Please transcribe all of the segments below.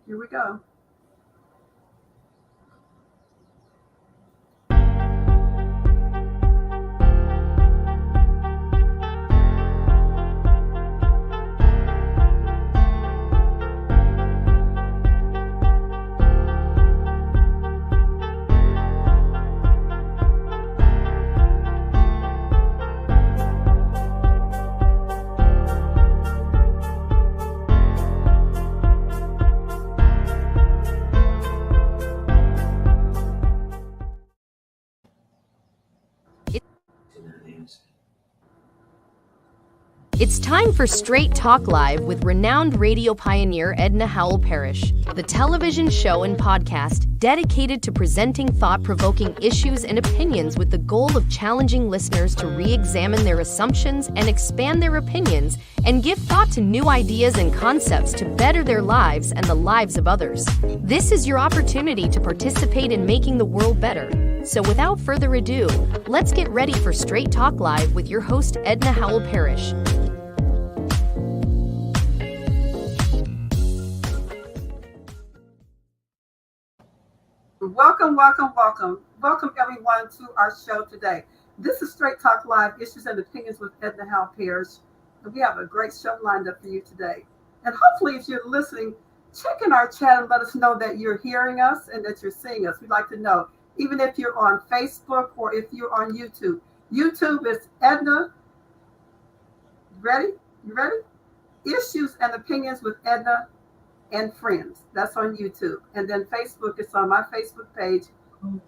Here we go. It's time for Straight Talk Live with renowned radio pioneer Edna Howell Parrish, the television show and podcast dedicated to presenting thought-provoking issues and opinions with the goal of challenging listeners to re-examine their assumptions and expand their opinions and give thought to new ideas and concepts to better their lives and the lives of others. This is your opportunity to participate in making the world better. So without further ado, let's get ready for Straight Talk Live with your host Edna Howell Parrish. Welcome everyone to our show today. This is Straight Talk Live, Issues and Opinions with Edna Howell Parrish. And we have a great show lined up for you today. And hopefully if you're listening, check in our chat and let us know that you're hearing us and that you're seeing us. We'd like to know, even if you're on Facebook or if you're on YouTube. YouTube is Edna. You ready? Issues and Opinions with Edna and Friends. That's on YouTube. And then Facebook is on my Facebook page,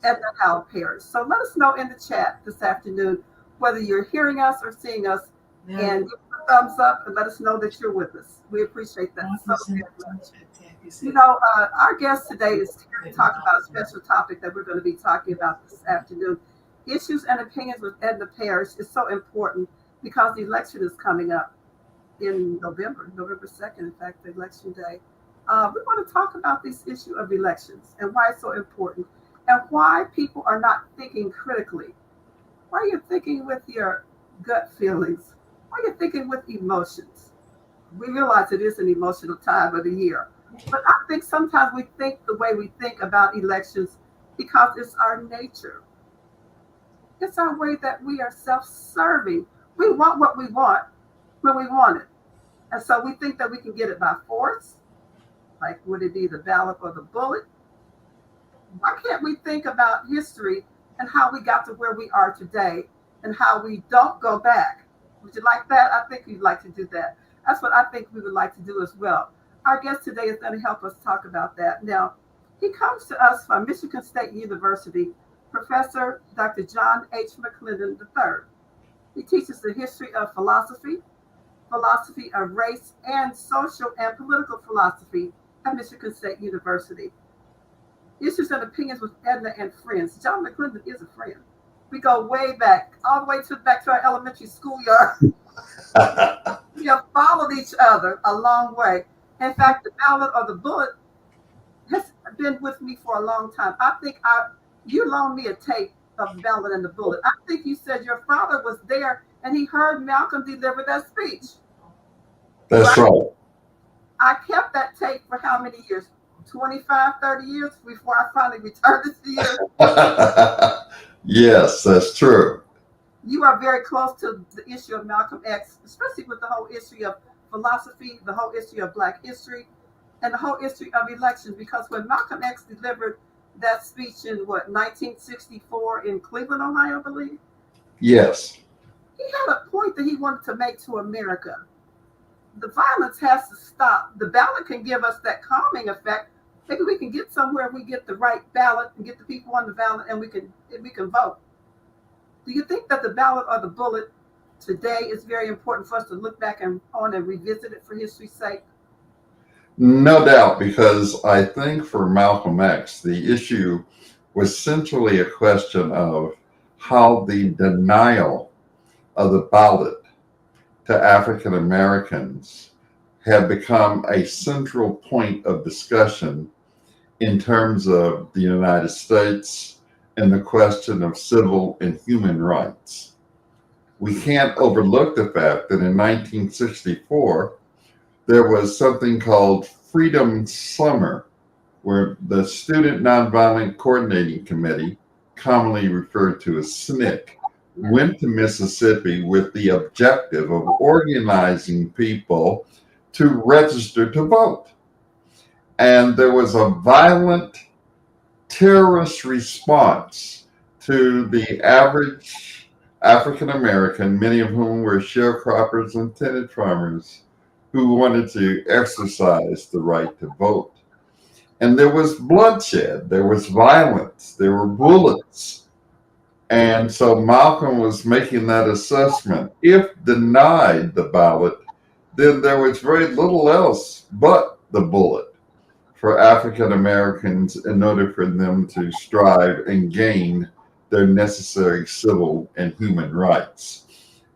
Edna Howell Parrish. So let us know in the chat this afternoon whether you're hearing us or seeing us, and give us a thumbs up and let us know that you're with us. We appreciate that so very much. You know, our guest today is here to talk about a special topic that we're going to be talking about this afternoon. Issues and Opinions with Edna Parrish is so important because the election is coming up in November 2nd, in fact, the election day. We want to talk about this issue of elections and why it's so important and why people are not thinking critically. Why are you thinking with your gut feelings? Why are you thinking with emotions? We realize it is an emotional time of the year, but I think sometimes we think the way we think about elections because it's our nature. It's our way that we are self-serving. We want what we want when we want it. And so we think that we can get it by force. Like, would it be the ballot or the bullet? Why can't we think about history and how we got to where we are today and how we don't go back? Would you like that? I think you'd like to do that. That's what I think we would like to do as well. Our guest today is going to help us talk about that. Now, he comes to us from Michigan State University, Professor Dr. John H. McClendon III. He teaches the history of philosophy of race, and social and political philosophy at Michigan State University. Issues and Opinions with Edna and Friends. John McClendon is a friend. We go way back, all the way back to our elementary schoolyard. We have followed each other a long way. In fact, the ballot or the bullet has been with me for a long time. I think you loaned me a tape of the ballot and the bullet. I think you said your father was there and he heard Malcolm deliver that speech. That's right. I kept that tape for how many years? 25, 30 years before I finally returned it to you. Yes, that's true. You are very close to the issue of Malcolm X, especially with the whole issue of philosophy, the whole issue of Black history, and the whole issue of elections. Because when Malcolm X delivered that speech in 1964 in Cleveland, Ohio, I believe? Yes. He had a point that he wanted to make to America. The violence has to stop. The ballot can give us that calming effect. Maybe we can get somewhere if we get the right ballot and get the people on the ballot and we can vote. Do you think that the ballot or the bullet today is very important for us to look back on and revisit it for history's sake? No doubt, because I think for Malcolm X, the issue was centrally a question of how the denial of the ballot to African Americans have become a central point of discussion in terms of the United States and the question of civil and human rights. We can't overlook the fact that in 1964, there was something called Freedom Summer, where the Student Nonviolent Coordinating Committee, commonly referred to as SNCC, went to Mississippi with the objective of organizing people to register to vote. And there was a violent terrorist response to the average African American, many of whom were sharecroppers and tenant farmers, who wanted to exercise the right to vote. And there was bloodshed, there was violence, there were bullets. And so Malcolm was making that assessment. If denied the ballot, then there was very little else but the bullet for African Americans in order for them to strive and gain their necessary civil and human rights.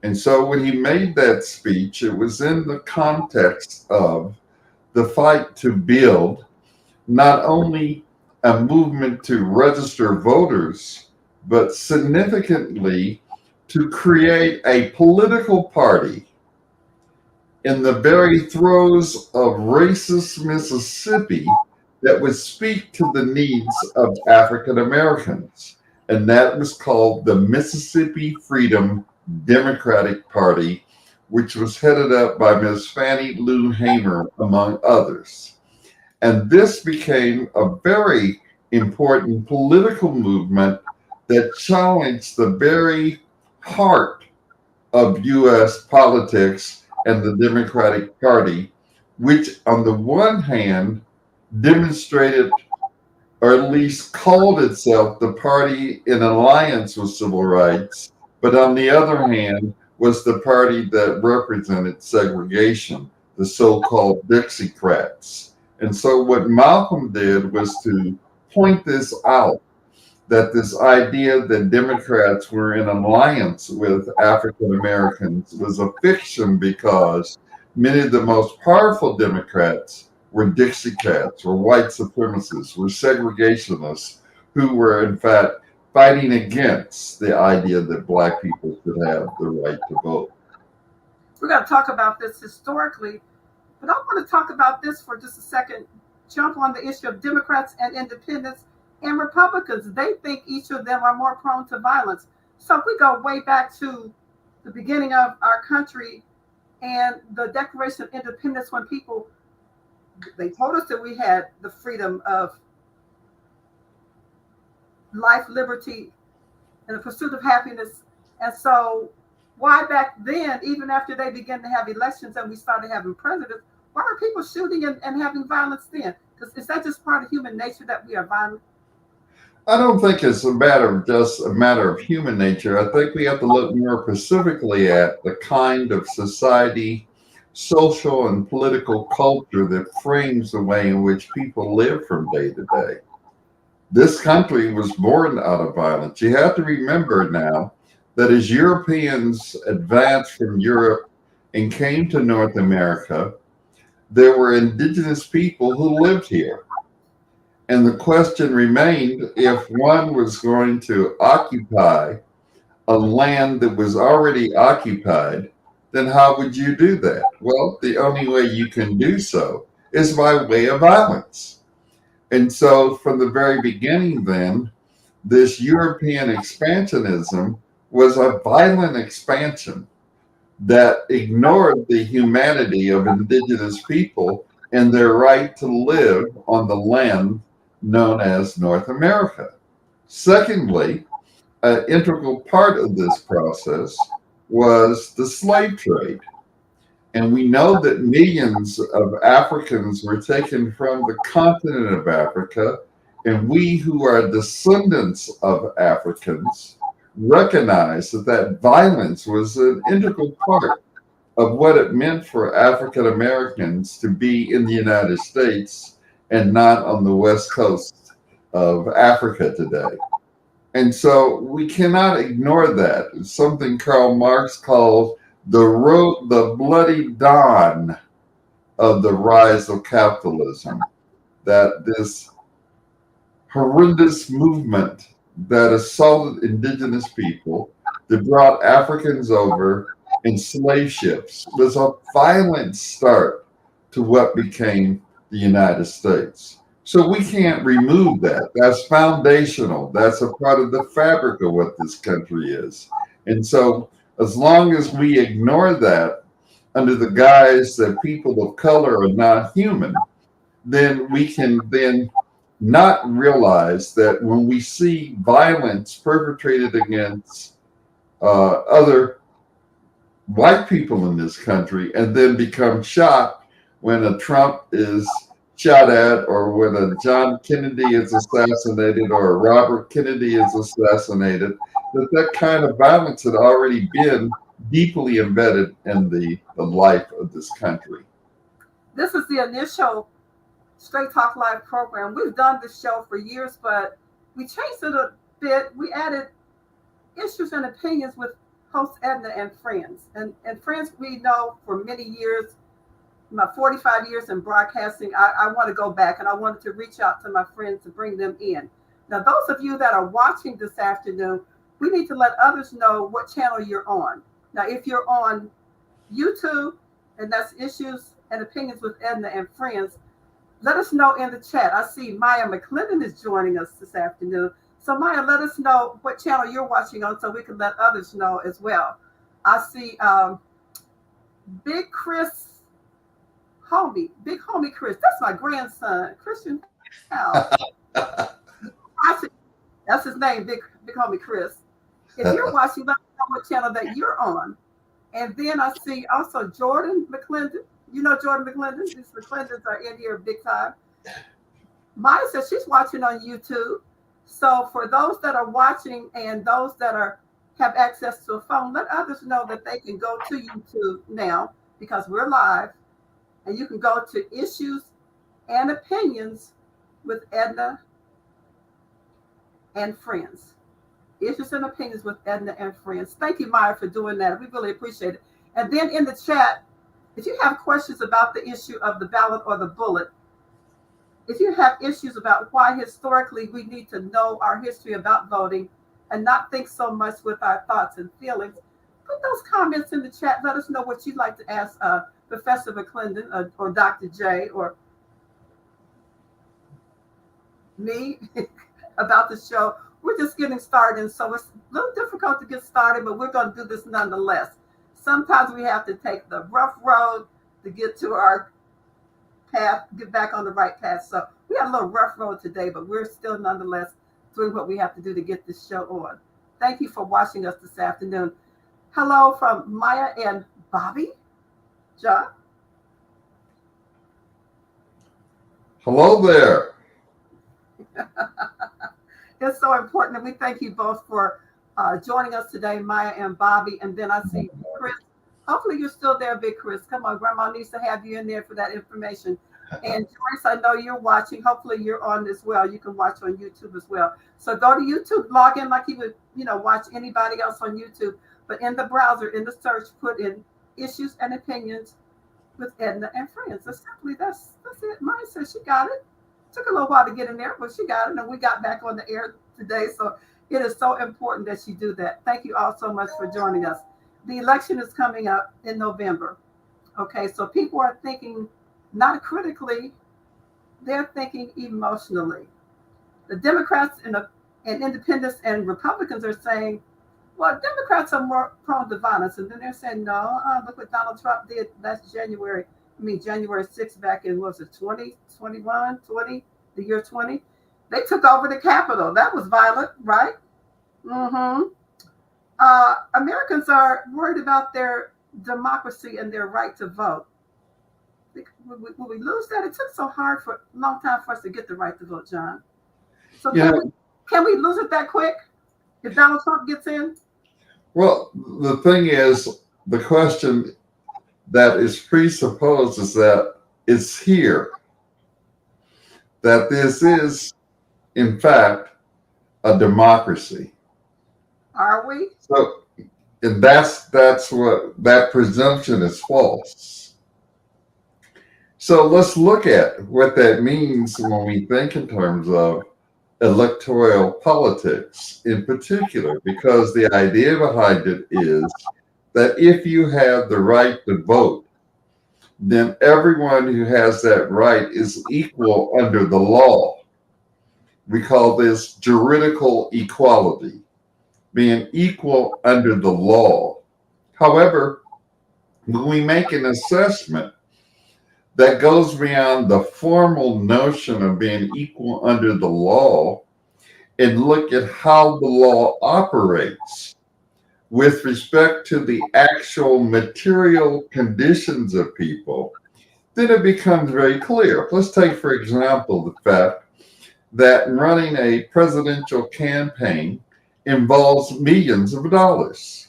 And so when he made that speech, it was in the context of the fight to build not only a movement to register voters, but significantly to create a political party in the very throes of racist Mississippi that would speak to the needs of African Americans. And that was called the Mississippi Freedom Democratic Party, which was headed up by Ms. Fannie Lou Hamer, among others. And this became a very important political movement that challenged the very heart of U.S. politics and the Democratic Party, which on the one hand demonstrated, or at least called itself, the party in alliance with civil rights, but on the other hand was the party that represented segregation, the so-called Dixiecrats. And so what Malcolm did was to point this out, that this idea that Democrats were in alliance with African Americans was a fiction, because many of the most powerful Democrats were Dixiecrats, were white supremacists, were segregationists, who were in fact fighting against the idea that Black people should have the right to vote. We're going to talk about this historically, but I want to talk about this for just a second. Jump on the issue of Democrats and independents and Republicans. They think each of them are more prone to violence. So if we go way back to the beginning of our country and the Declaration of Independence, when people, they told us that we had the freedom of life, liberty, and the pursuit of happiness. And so why back then, even after they began to have elections and we started having presidents, why are people shooting and having violence then? Because is that just part of human nature that we are violent? I don't think it's just a matter of human nature. I think we have to look more specifically at the kind of society, social and political culture that frames the way in which people live from day to day. This country was born out of violence. You have to remember now that as Europeans advanced from Europe and came to North America, there were indigenous people who lived here. And the question remained, if one was going to occupy a land that was already occupied, then how would you do that? Well, the only way you can do so is by way of violence. And so from the very beginning then, this European expansionism was a violent expansion that ignored the humanity of indigenous people and their right to live on the land known as North America. Secondly, an integral part of this process was the slave trade. And we know that millions of Africans were taken from the continent of Africa, and we who are descendants of Africans recognize that that violence was an integral part of what it meant for African Americans to be in the United States and not on the west coast of Africa today. And so we cannot ignore that. It's something Karl Marx called the bloody dawn of the rise of capitalism, that this horrendous movement that assaulted indigenous people, that brought Africans over in slave ships, was a violent start to what became the United States. So we can't remove that. That's foundational. That's a part of the fabric of what this country is. And so as long as we ignore that under the guise that people of color are not human, then we can then not realize that when we see violence perpetrated against other white people in this country and then become shocked when a Trump is shot at, or when a John Kennedy is assassinated, or a Robert Kennedy is assassinated, that kind of violence had already been deeply embedded in the life of this country. This is the initial Straight Talk Live program. We've done this show for years, but we changed it a bit. We added issues and opinions with host Edna and friends. And friends we know for many years, my 45 years in broadcasting. I want to go back, and I wanted to reach out to my friends to bring them in. Now, those of you that are watching this afternoon, we need to let others know what channel you're on. Now, if you're on YouTube, and that's Issues and Opinions with Edna and Friends, let us know in the chat. I see Maya McClendon is joining us this afternoon. So Maya, let us know what channel you're watching on so we can let others know as well. I see Big Homie Chris. That's my grandson, Christian Hal. That's his name, Big Homie Chris. If you're watching, let me know what channel that you're on. And then I see also Jordan McClendon. You know Jordan McClendon? These McClendons are in here big time. Maya says she's watching on YouTube. So for those that are watching and those that have access to a phone, let others know that they can go to YouTube now because we're live. And you can go to Issues and Opinions with Edna and Friends. Issues and Opinions with Edna and Friends. Thank you, Maya, for doing that. We really appreciate it. And then in the chat, if you have questions about the issue of the ballot or the bullet, if you have issues about why historically we need to know our history about voting and not think so much with our thoughts and feelings, put those comments in the chat. Let us know what you'd like to ask Professor McClendon or Dr. J or me about the show. We're just getting started, and so it's a little difficult to get started, but we're going to do this nonetheless. Sometimes we have to take the rough road to get to our path, get back on the right path. So we had a little rough road today, but we're still nonetheless doing what we have to do to get this show on. Thank you for watching us this afternoon. Hello from Maya and Bobby. John? Hello there. It's so important, and we thank you both for joining us today, Maya and Bobby. And then I see Chris. Hopefully you're still there, Big Chris. Come on, Grandma needs to have you in there for that information. And Joyce, I know you're watching. Hopefully you're on as well. You can watch on YouTube as well. So go to YouTube, log in like you would, watch anybody else on YouTube. But in the browser, in the search, put in Issues and Opinions with Edna and Friends. That's it. Maya says she got it. Took a little while to get in there, but she got it. And we got back on the air today. So it is so important that you do that. Thank you all so much for joining us. The election is coming up in November. Okay, so people are thinking not critically, they're thinking emotionally. The Democrats and independents and Republicans are saying, well, Democrats are more prone to violence. And then they're saying, no, look what Donald Trump did last January 6th back in, what was it, 20, the year 20? They took over the Capitol. That was violent, right? Mm-hmm. Americans are worried about their democracy and their right to vote. Will we lose that? It took so hard for a long time for us to get the right to vote, John. So can we lose it that quick if Donald Trump gets in? Well, the thing is, the question that is presupposed is that it's here, that this is, in fact, a democracy. Are we? So, and that's what that presumption is false. So let's look at what that means when we think in terms of electoral politics in particular, because the idea behind it is that if you have the right to vote, then everyone who has that right is equal under the law. We call this juridical equality, being equal under the law. However, when we make an assessment that goes beyond the formal notion of being equal under the law and look at how the law operates with respect to the actual material conditions of people, then it becomes very clear. Let's take, for example, the fact that running a presidential campaign involves millions of dollars.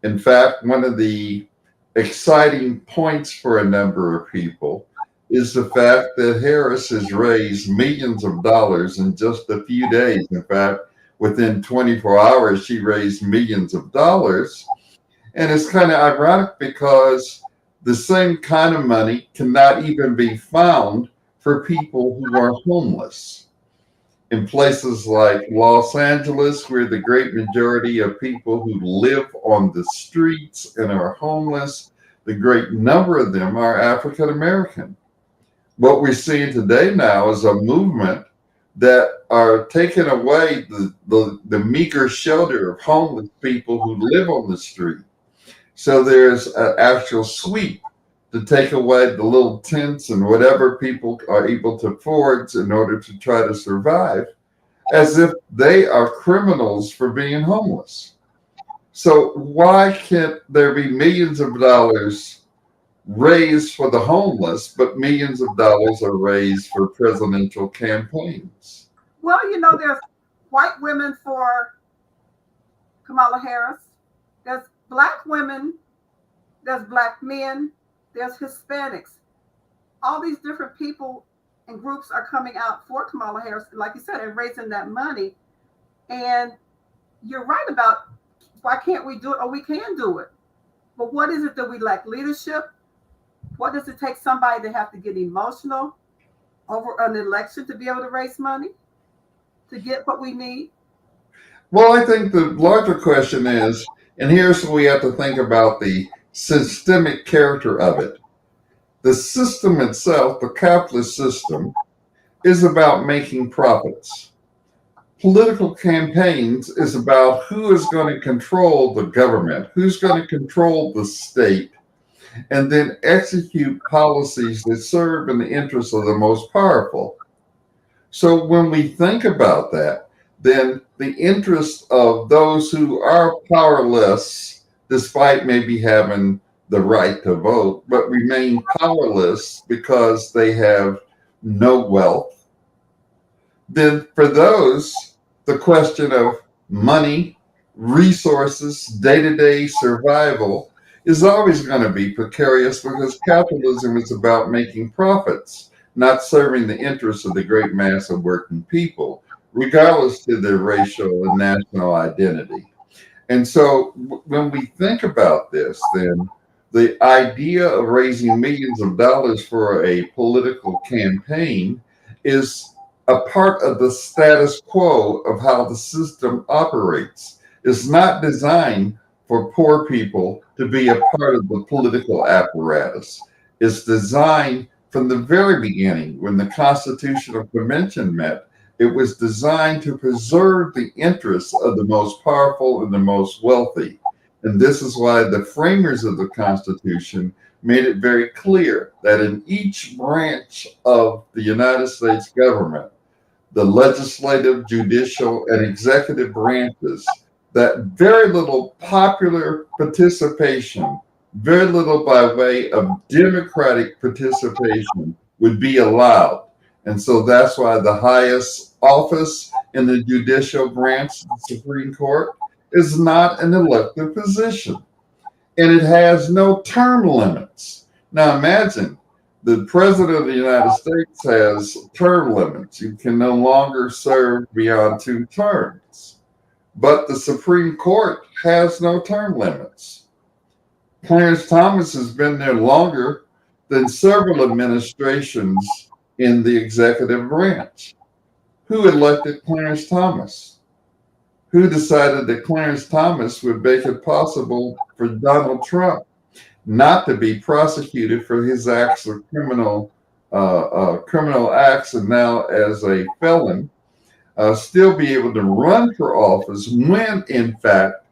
In fact, one of the exciting points for a number of people is the fact that Harris has raised millions of dollars in just a few days. In fact, within 24 hours, she raised millions of dollars. And it's kind of ironic because the same kind of money cannot even be found for people who are homeless. In places like Los Angeles, where the great majority of people who live on the streets and are homeless, the great number of them are African American. What we're seeing today now is a movement that are taking away the meager shelter of homeless people who live on the street. So there's an actual sweep to take away the little tents and whatever people are able to afford in order to try to survive, as if they are criminals for being homeless. So why can't there be millions of dollars raised for the homeless, but millions of dollars are raised for presidential campaigns? Well, there's white women for Kamala Harris. There's black women. There's black men. There's Hispanics. All these different people and groups are coming out for Kamala Harris, like you said, and raising that money. And you're right about why can't we do it? Or we can do it. But what is it that we lack? Leadership? What does it take somebody to have to get emotional over an election to be able to raise money to get what we need? Well, I think the larger question is, and here's what we have to think about the systemic character of it. The system itself, the capitalist system, is about making profits. Political campaigns is about who is going to control the government, who's going to control the state, and then execute policies that serve in the interests of the most powerful. So when we think about that, then the interests of those who are powerless, despite maybe having the right to vote, but remain powerless because they have no wealth, then for those, the question of money, resources, day-to-day survival is always going to be precarious because capitalism is about making profits, not serving the interests of the great mass of working people, regardless to their racial and national identity. And so when we think about this, then the idea of raising millions of dollars for a political campaign is a part of the status quo of how the system operates. It's not designed for poor people to be a part of the political apparatus. It's designed from the very beginning, when the Constitutional Convention met, it was designed to preserve the interests of the most powerful and the most wealthy. And this is why the framers of the Constitution made it very clear that in each branch of the United States government, the legislative, judicial, and executive branches, that very little popular participation, very little by way of democratic participation would be allowed. And so that's why the highest office in the judicial branch, the Supreme Court, is not an elected position. And it has no term limits. Now imagine the President of the United States has term limits. You can no longer serve beyond 2 terms. But the Supreme Court has no term limits. Clarence Thomas has been there longer than several administrations in the executive branch. Who elected Clarence Thomas? Who decided that Clarence Thomas would make it possible for Donald Trump not to be prosecuted for his acts of criminal acts, and now as a felon, still be able to run for office when, in fact,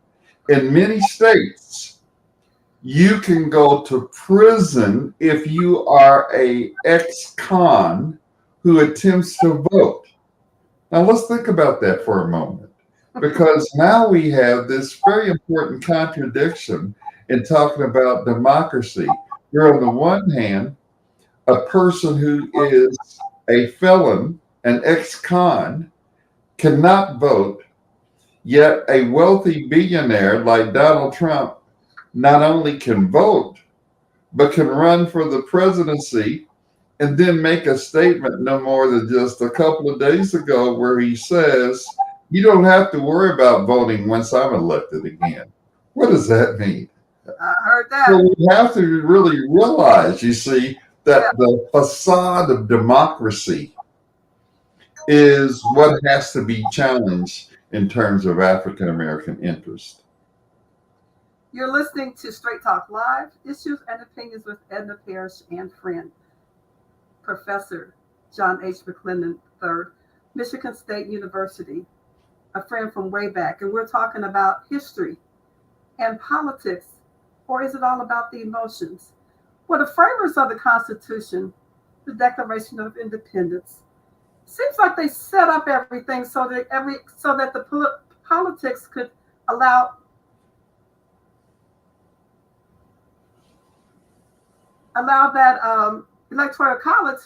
in many states, you can go to prison if you are a ex-con who attempts to vote. Now let's think about that for a moment, because now we have this very important contradiction in talking about democracy. Where on the one hand, a person who is a felon, an ex-con, cannot vote, yet a wealthy billionaire like Donald Trump not only can vote, but can run for the presidency and then make a statement no more than just a couple of days ago where he says, you don't have to worry about voting once I'm elected again. What does that mean? I heard that. So we have to really realize, you see, that the facade of democracy is what has to be challenged in terms of African American interest. You're listening to Straight Talk Live, Issues and Opinions with Edna Parrish and friend, Professor John H. McClendon III, Michigan State University, a friend from way back. And we're talking about history and politics, or is it all about the emotions? Well, the framers of the Constitution, the Declaration of Independence, seems like they set up everything so that the politics could allow that electoral college,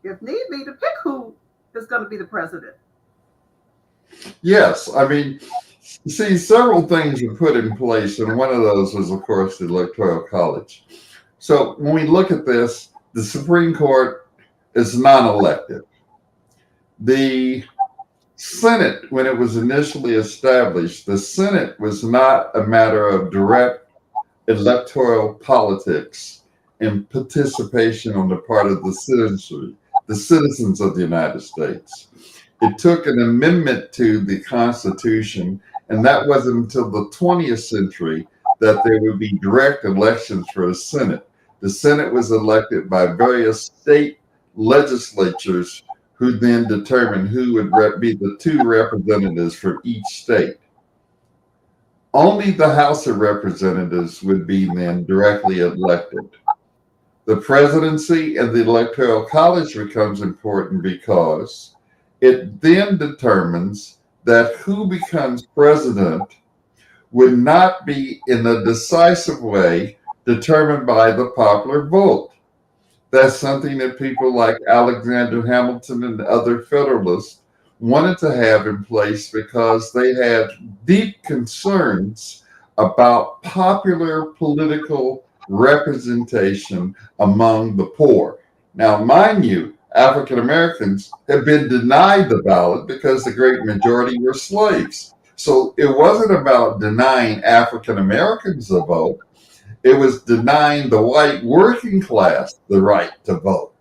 if need be, to pick who is going to be the president. Yes, I mean, see, several things were put in place, and one of those was, of course, the Electoral College. So when we look at this, the Supreme Court is non-elected. The Senate, when it was initially established, the Senate was not a matter of direct electoral politics and participation on the part of the citizens of the United States. It took an amendment to the Constitution, and that wasn't until the 20th century that there would be direct elections for the Senate. The Senate was elected by various state legislatures who then determined who would be the two representatives from each state. Only the House of Representatives would be then directly elected. The presidency and the Electoral College becomes important because it then determines that who becomes president would not be in a decisive way determined by the popular vote. That's something that people like Alexander Hamilton and other Federalists wanted to have in place because they had deep concerns about popular political representation among the poor. Now, mind you, African Americans have been denied the ballot because the great majority were slaves. So it wasn't about denying African Americans the vote. It was denying the white working class the right to vote,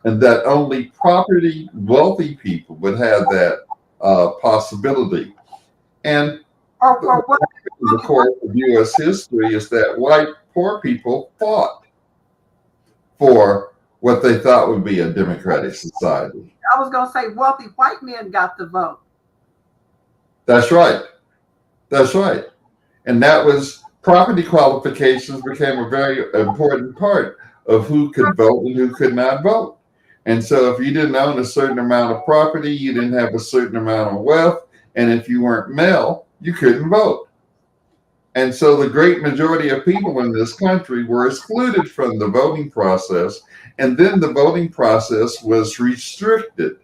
and that only property wealthy people would have that possibility. And the course of U.S. history is that white poor people fought for what they thought would be a democratic society. I was going to say wealthy white men got the vote. That's right. That's right. And that was property qualifications became a very important part of who could vote and who could not vote. And so if you didn't own a certain amount of property, you didn't have a certain amount of wealth, and if you weren't male, you couldn't vote. And so the great majority of people in this country were excluded from the voting process, and then the voting process was restricted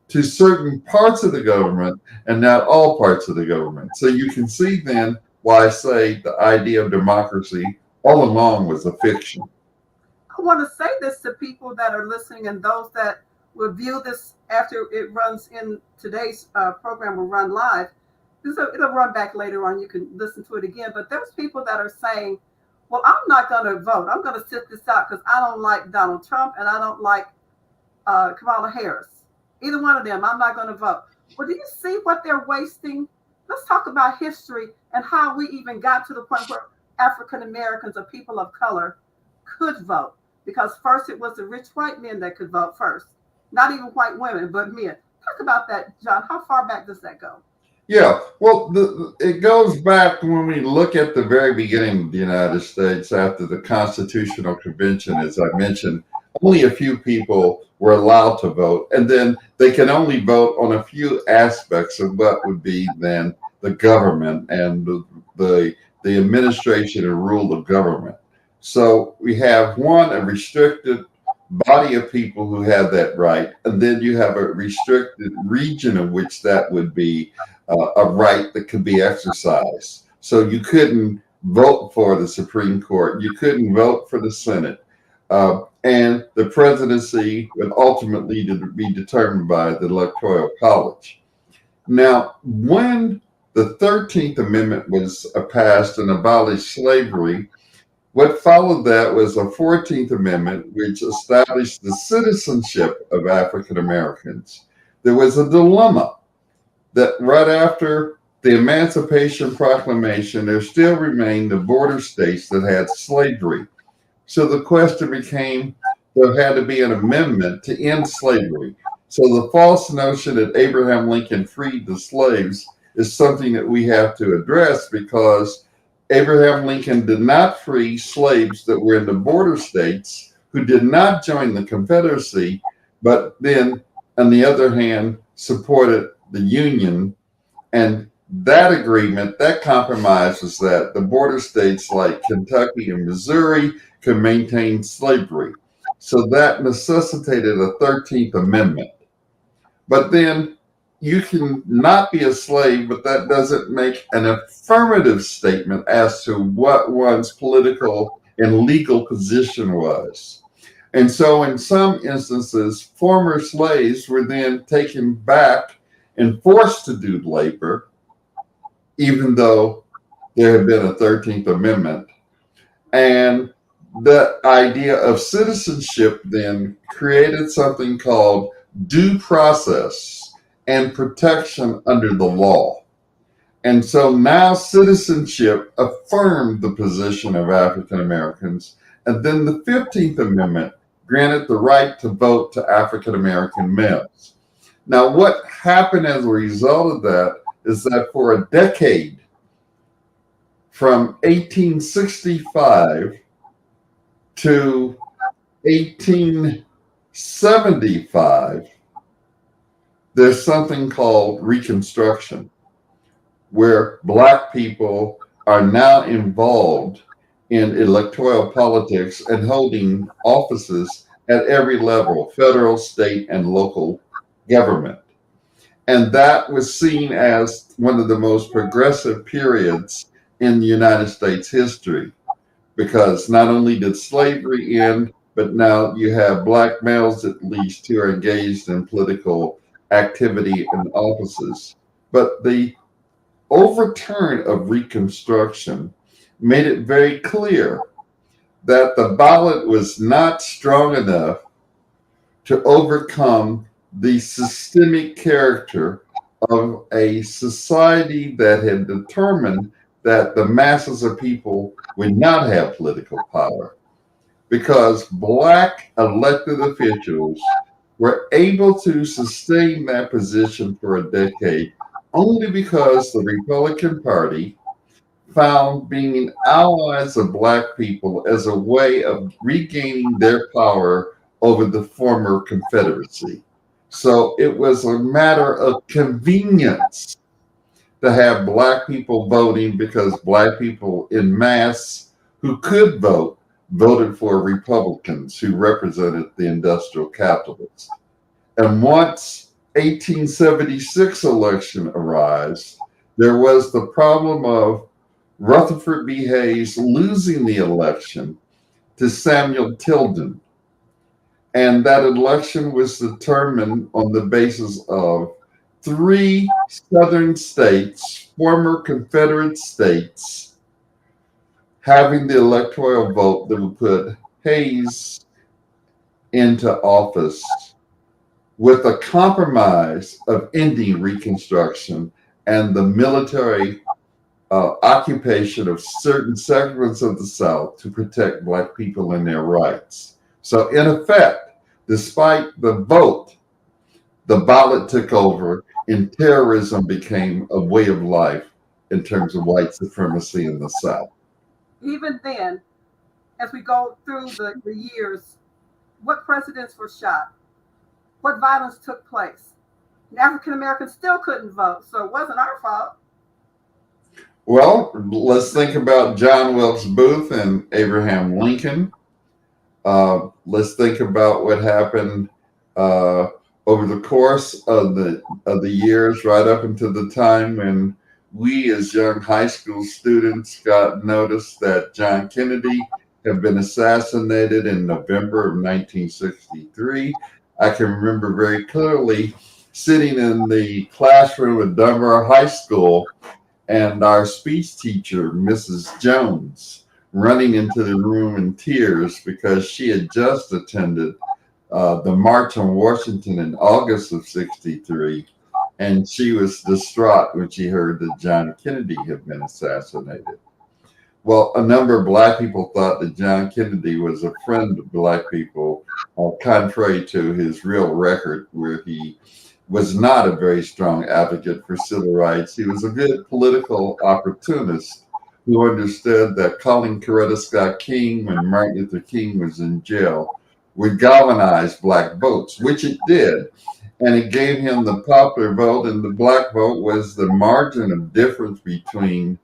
to certain parts of the government and not all parts of the government. So you can see then why I say the idea of democracy all along was a fiction. I want to say this to people that are listening and those that will view this after it runs in today's program will run live. It'll run back later on. You can listen to it again. But there's people that are saying, well, I'm not going to vote. I'm going to sit this out because I don't like Donald Trump and I don't like Kamala Harris. Either one of them, I'm not going to vote. Well, do you see what they're wasting? Let's talk about history and how we even got to the point where African Americans or people of color could vote. Because first it was the rich white men that could vote first, not even white women, but men. Talk about that, John. How far back does that go? Yeah, well, it goes back when we look at the very beginning of the United States after the Constitutional Convention, as I mentioned, only a few people were allowed to vote, and then they can only vote on a few aspects of what would be then the government and the administration and rule of government. So we have one, a restricted body of people who have that right, and then you have a restricted region in which that would be a right that could be exercised. So you couldn't vote for the Supreme Court, you couldn't vote for the Senate, and the presidency would ultimately be determined by the Electoral College. Now, when the 13th Amendment was passed and abolished slavery, what followed that was a 14th Amendment, which established the citizenship of African Americans. There was a dilemma that right after the Emancipation Proclamation, there still remained the border states that had slavery. So the question became, there had to be an amendment to end slavery. So the false notion that Abraham Lincoln freed the slaves is something that we have to address, because Abraham Lincoln did not free slaves that were in the border states who did not join the Confederacy, but then, on the other hand, supported the Union. And that agreement, that compromise, was that the border states like Kentucky and Missouri could maintain slavery. So that necessitated a 13th Amendment. But then you can not be a slave, but that doesn't make an affirmative statement as to what one's political and legal position was. And so in some instances, former slaves were then taken back and forced to do labor, even though there had been a 13th Amendment. And the idea of citizenship then created something called due process and protection under the law. And so now citizenship affirmed the position of African Americans. And then the 15th Amendment granted the right to vote to African American males. Now, what happened as a result of that is that for a decade, from 1865 to 1875, there's something called Reconstruction, where Black people are now involved in electoral politics and holding offices at every level, federal, state, and local government. And that was seen as one of the most progressive periods in United States history, because not only did slavery end, but now you have Black males at least who are engaged in political activity and offices. But the overturn of Reconstruction made it very clear that the ballot was not strong enough to overcome the systemic character of a society that had determined that the masses of people would not have political power, because Black elected officials were able to sustain that position for a decade only because the Republican Party found being allies of Black people as a way of regaining their power over the former Confederacy. So it was a matter of convenience to have Black people voting, because Black people in mass who could vote voted for Republicans who represented the industrial capitalists. And once 1876 election arose, there was the problem of Rutherford B. Hayes losing the election to Samuel Tilden. And that election was determined on the basis of 3 southern states, former Confederate states, having the electoral vote that would put Hayes into office, with a compromise of ending Reconstruction and the military occupation of certain segments of the South to protect Black people and their rights. So, in effect, despite the vote, the ballot took over and terrorism became a way of life in terms of white supremacy in the South. Even then, as we go through the years, what presidents were shot? What violence took place? African Americans still couldn't vote, so it wasn't our fault. Well, let's think about John Wilkes Booth and Abraham Lincoln. Let's think about what happened uh, over the course of the years, right up until the time when we, as young high school students, got notice that John Kennedy had been assassinated in November of 1963. I can remember very clearly sitting in the classroom at Dunbar High School and our speech teacher, Mrs. Jones, running into the room in tears because she had just attended the March on Washington in August of 63, and she was distraught when she heard that John Kennedy had been assassinated. Well, a number of Black people thought that John Kennedy was a friend of Black people, contrary to his real record, where he was not a very strong advocate for civil rights. He was a good political opportunist who understood that calling Coretta Scott King when Martin Luther King was in jail would galvanize Black votes, which it did. And it gave him the popular vote, and the Black vote was the margin of difference between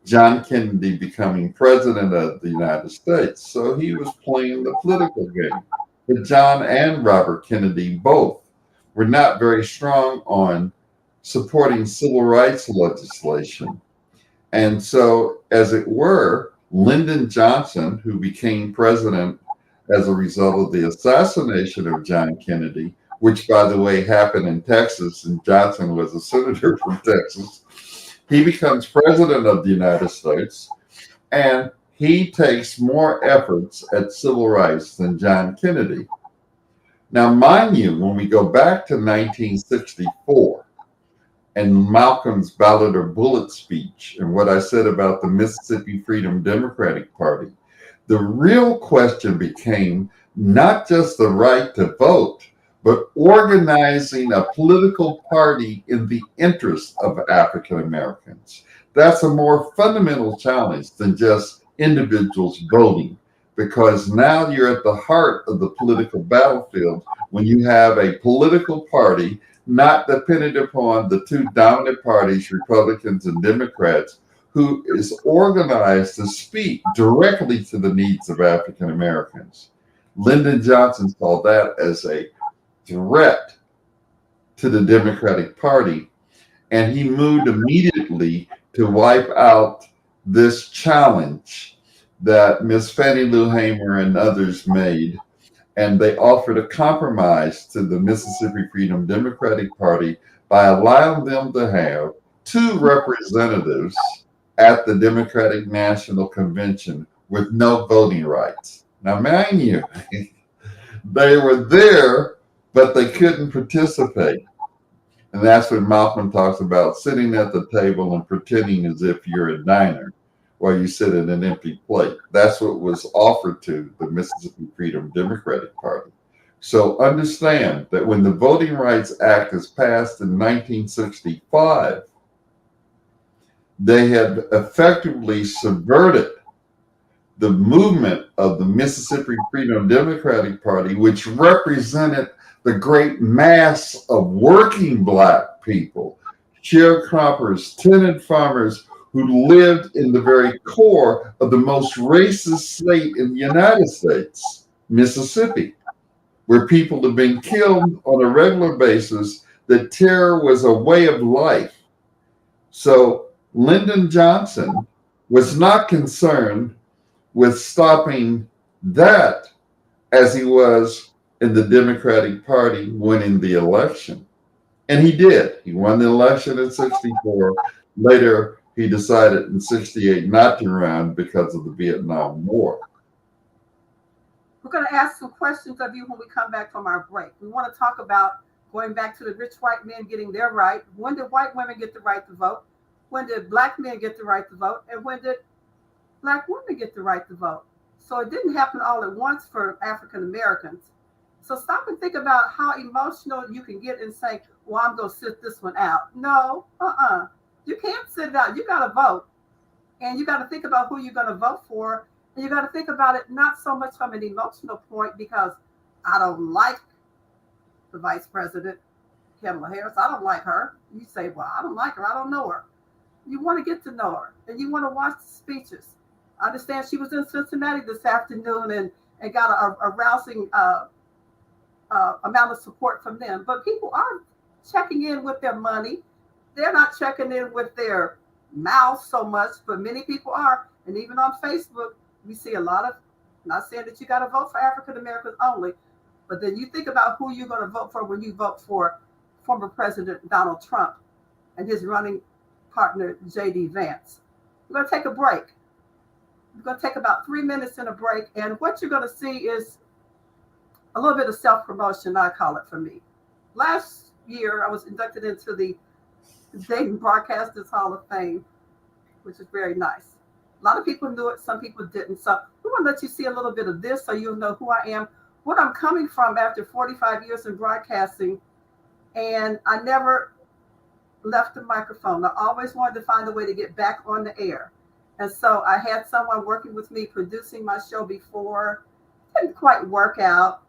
John Kennedy becoming president of the United States. So he was playing the political game. But John and Robert Kennedy both were not very strong on supporting civil rights legislation. And so, as it were, Lyndon Johnson, who became president as a result of the assassination of John Kennedy, which, by the way, happened in Texas, and Johnson was a senator from Texas, he becomes president of the United States, and he takes more efforts at civil rights than John Kennedy. Now, mind you, when we go back to 1964 and Malcolm's Ballot or Bullet speech and what I said about the Mississippi Freedom Democratic Party, the real question became not just the right to vote, but organizing a political party in the interest of African Americans. That's a more fundamental challenge than just individuals voting, because now you're at the heart of the political battlefield when you have a political party not dependent upon the two dominant parties, Republicans and Democrats, who is organized to speak directly to the needs of African Americans. Lyndon Johnson saw that as a threat to the Democratic Party, and he moved immediately to wipe out this challenge that Miss Fannie Lou Hamer and others made, and they offered a compromise to the Mississippi Freedom Democratic Party by allowing them to have two representatives at the Democratic National Convention with no voting rights. Now, mind you, they were there, but they couldn't participate. And that's when Malcolm talks about sitting at the table and pretending as if you're a diner while you sit at an empty plate. That's what was offered to the Mississippi Freedom Democratic Party. So understand that when the Voting Rights Act is passed in 1965, they had effectively subverted the movement of the Mississippi Freedom Democratic Party, which represented the great mass of working Black people, sharecroppers, tenant farmers who lived in the very core of the most racist state in the United States, Mississippi, where people have been killed on a regular basis, that terror was a way of life. So Lyndon Johnson was not concerned with stopping that as he was in the Democratic Party winning the election. And he did. He won the election in 64. Later, he decided in 68 not to run because of the Vietnam War. We're going to ask some questions of you when we come back from our break. We want to talk about going back to the rich white men getting their right. When did white women get the right to vote? when did black men get the right to vote, and when did black women get the right to vote? So it didn't happen all at once for African Americans. So stop and think about how emotional you can get and say, well, I'm going to sit this one out. No, you can't sit it out. You got to vote. And you got to think about who you're going to vote for. And you got to think about it not so much from an emotional point, because I don't like the vice president, Kamala Harris. I don't like her. You say, well, I don't like her. I don't know her. You want to get to know her, and you want to watch the speeches. I understand she was in Cincinnati this afternoon and got a rousing amount of support from them. But people aren't checking in with their money. They're not checking in with their mouths so much, but many people are. And even on Facebook, we see a lot of, not saying that you got to vote for African Americans only, but then you think about who you're going to vote for when you vote for former President Donald Trump and his running partner, J.D. Vance. We're going to take a break. We're going to take about 3 minutes in a break. And what you're going to see is a little bit of self-promotion, I call it, for me. Last year, I was inducted into the Dayton Broadcasters Hall of Fame, which is very nice. A lot of people knew it, some people didn't. So we want to let you see a little bit of this so you'll know who I am, what I'm coming from after 45 years in broadcasting. And I never left the microphone. I always wanted to find a way to get back on the air. And so I had someone working with me producing my show before. Didn't quite work out.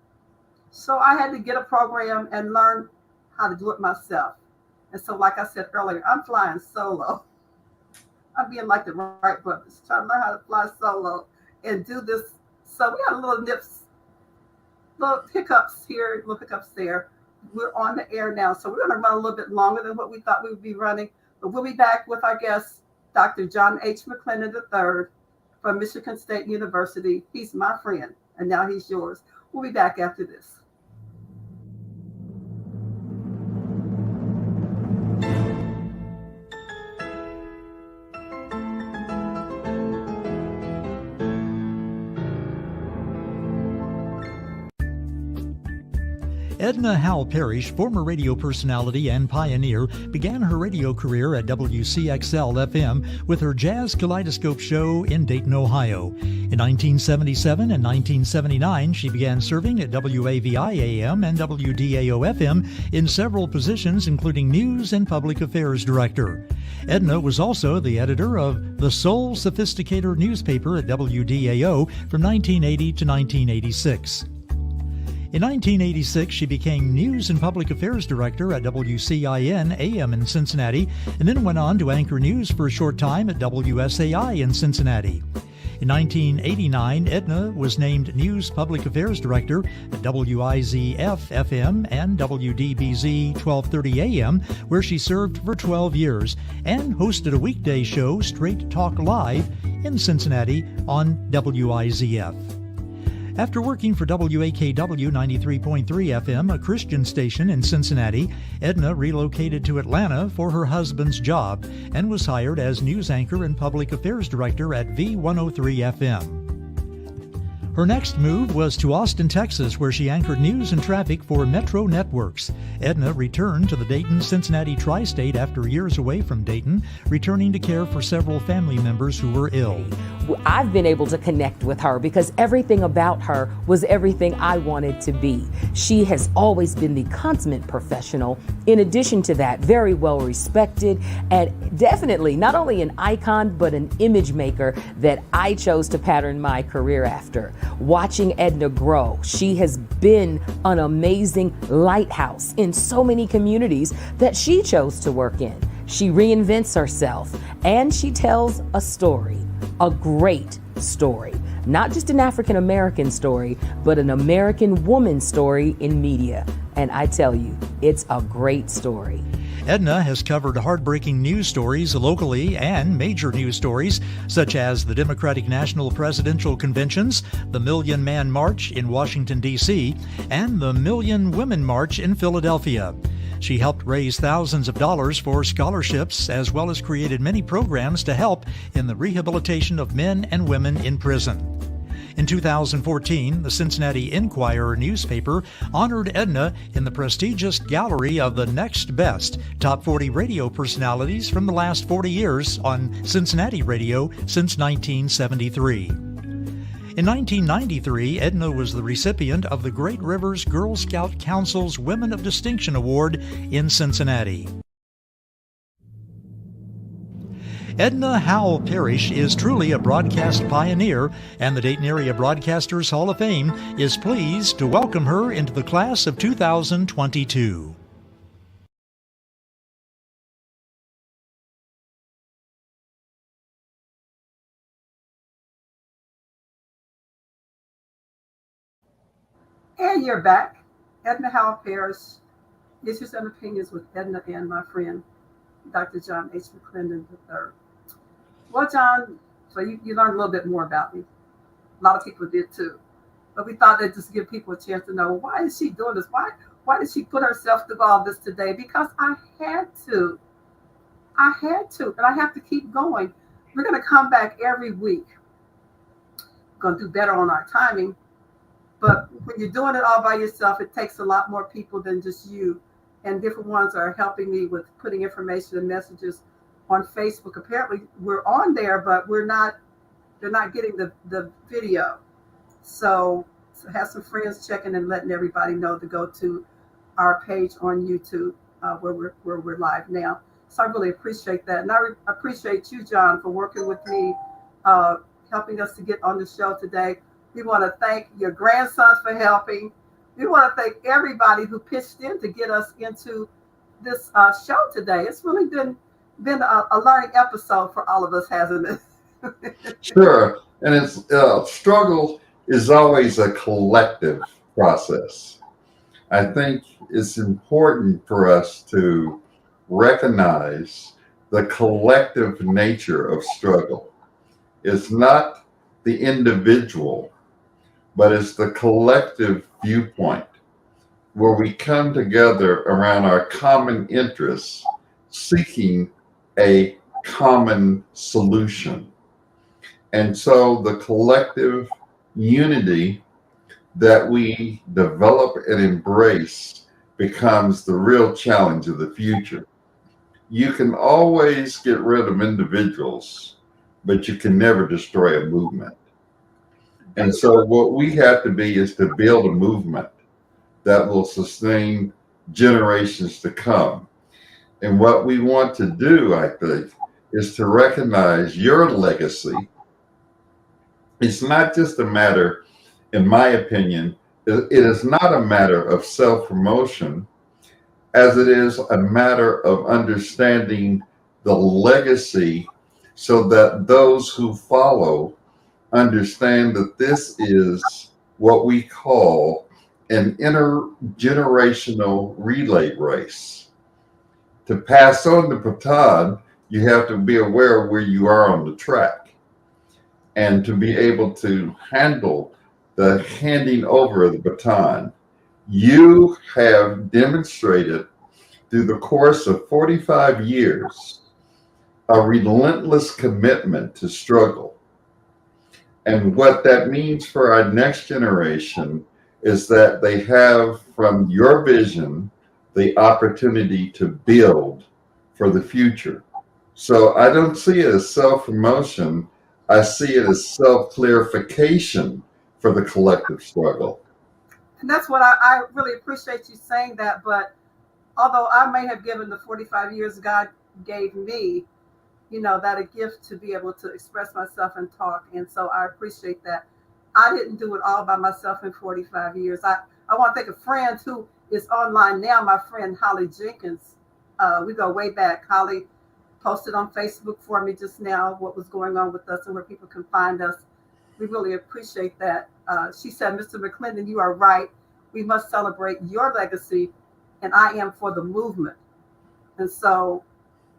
So I had to get a program and learn how to do it myself. And so, like I said earlier, I'm flying solo. I'm being like the Wright brothers, trying to learn how to fly solo and do this. So we had little nips, little hiccups here, little hiccups there. We're on the air now. So we're going to run a little bit longer than what we thought we would be running. But we'll be back with our guest, Dr. John H. McClendon III from Michigan State University. He's my friend, and now he's yours. We'll be back after this. Edna Howell Parrish, former radio personality and pioneer, began her radio career at WCXL-FM with her Jazz Kaleidoscope show in Dayton, Ohio. In 1977 and 1979, she began serving at WAVI-AM and WDAO-FM in several positions, including News and Public Affairs Director. Edna was also the editor of the Soul Sophisticator newspaper at WDAO from 1980 to 1986. In 1986, she became News and Public Affairs Director at WCIN AM in Cincinnati, and then went on to anchor news for a short time at WSAI in Cincinnati. In 1989, Edna was named News Public Affairs Director at WIZF-FM and WDBZ 1230 AM, where she served for 12 years, and hosted a weekday show, Straight Talk Live, in Cincinnati on WIZF. After working for WAKW 93.3 FM, a Christian station in Cincinnati, Edna relocated to Atlanta for her husband's job and was hired as news anchor and public affairs director at V103 FM. Her next move was to Austin, Texas, where she anchored news and traffic for Metro Networks. Edna returned to the Dayton-Cincinnati tri-state after years away from Dayton, returning to care for several family members who were ill. I've been able to connect with her because everything about her was everything I wanted to be. She has always been the consummate professional. In addition to that, very well respected and definitely not only an icon, but an image maker that I chose to pattern my career after. Watching Edna grow, she has been an amazing lighthouse in so many communities that she chose to work in. She reinvents herself and she tells a story, a great story. Not just an African American story, but an American woman story in media. And I tell you, it's a great story. Edna has covered heartbreaking news stories locally and major news stories such as the Democratic National Presidential Conventions, the Million Man March in Washington, D.C., and the Million Women March in Philadelphia. She helped raise thousands of dollars for scholarships, as well as created many programs to help in the rehabilitation of men and women in prison. In 2014, the Cincinnati Enquirer newspaper honored Edna in the prestigious gallery of the Next Best Top 40 Radio Personalities from the last 40 years on Cincinnati radio since 1973. In 1993, Edna was the recipient of the Great Rivers Girl Scout Council's Women of Distinction Award in Cincinnati. Edna Howell Parrish is truly a broadcast pioneer, and the Dayton Area Broadcasters Hall of Fame is pleased to welcome her into the class of 2022. And you're back. Edna Howell Parrish, Issues and Opinions with Edna and my friend, Dr. John H. McClendon III. Well, John, so you learned a little bit more about me. A lot of people did too. But we thought that just give people a chance to know, well, why is she doing this? Why did she put herself through all this today? Because I had to. And I have to keep going. We're going to come back every week. We're going to do better on our timing. But when you're doing it all by yourself, it takes a lot more people than just you. And different ones are helping me with putting information and messages on Facebook. Apparently we're on there, but they're not getting the video. So have some friends checking and letting everybody know to go to our page on YouTube where we're live now. So I really appreciate that. And I appreciate you, John, for working with me, helping us to get on the show today. We want to thank your grandson for helping. We want to thank everybody who pitched in to get us into this show today. It's really been a learning episode for all of us, hasn't it? Sure. And it's struggle is always a collective process. I think it's important for us to recognize the collective nature of struggle. It's not the individual, but it's the collective viewpoint where we come together around our common interests, seeking a common solution. And so the collective unity that we develop and embrace becomes the real challenge of the future. You can always get rid of individuals, but you can never destroy a movement. And so what we have to be is to build a movement that will sustain generations to come. And what we want to do, I think, is to recognize your legacy. It's not just a matter, in my opinion, it is not a matter of self-promotion, as it is a matter of understanding the legacy so that those who follow understand that this is what we call an intergenerational relay race. To pass on the baton, you have to be aware of where you are on the track and to be able to handle the handing over of the baton. You have demonstrated through the course of 45 years a relentless commitment to struggle. And what that means for our next generation is that they have, from your vision, the opportunity to build for the future. So I don't see it as self-promotion. I see it as self-clarification for the collective struggle. And that's what I really appreciate you saying that. But although I may have given the 45 years God gave me, that a gift to be able to express myself and talk. And so I appreciate that. I didn't do it all by myself in 45 years. I want to thank a friend who is online now, my friend Holly Jenkins. We go way back. Holly posted on Facebook for me just now what was going on with us and where people can find us. We really appreciate that. She said, Mr. McClendon, you are right. We must celebrate your legacy, and I am for the movement. And so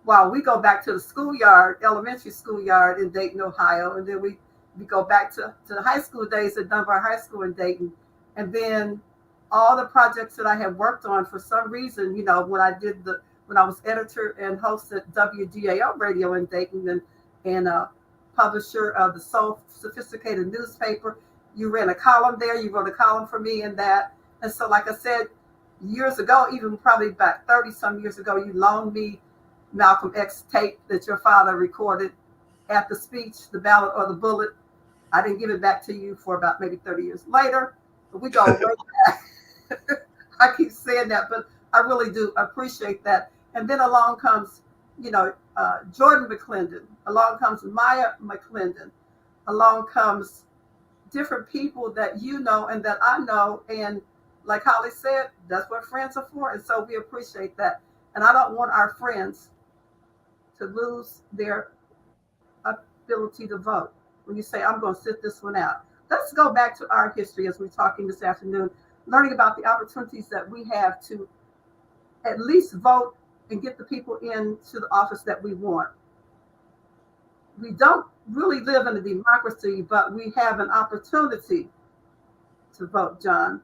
while we go back to the schoolyard, elementary schoolyard in Dayton, Ohio, and then we go back to the high school days at Dunbar High School in Dayton. And then all the projects that I have worked on for some reason, when I was editor and host at WGAO Radio in Dayton and publisher of the Soul Sophisticated newspaper, You ran a column there. You wrote a column for me in that. And so, like I said, years ago, even probably about 30 some years ago, you loaned me Malcolm X tape that your father recorded at the speech, the ballot or the bullet. I didn't give it back to you for about maybe 30 years later, but we go way back. I keep saying that, but I really do appreciate that. And then along comes, Jordan McClendon, along comes Maya McClendon, along comes different people that you know and that I know. And like Holly said, that's what friends are for. And so we appreciate that. And I don't want our friends to lose their ability to vote. When you say, I'm going to sit this one out. Let's go back to our history as we're talking this afternoon, learning about the opportunities that we have to at least vote and get the people into the office that we want. We don't really live in a democracy, but we have an opportunity to vote, John.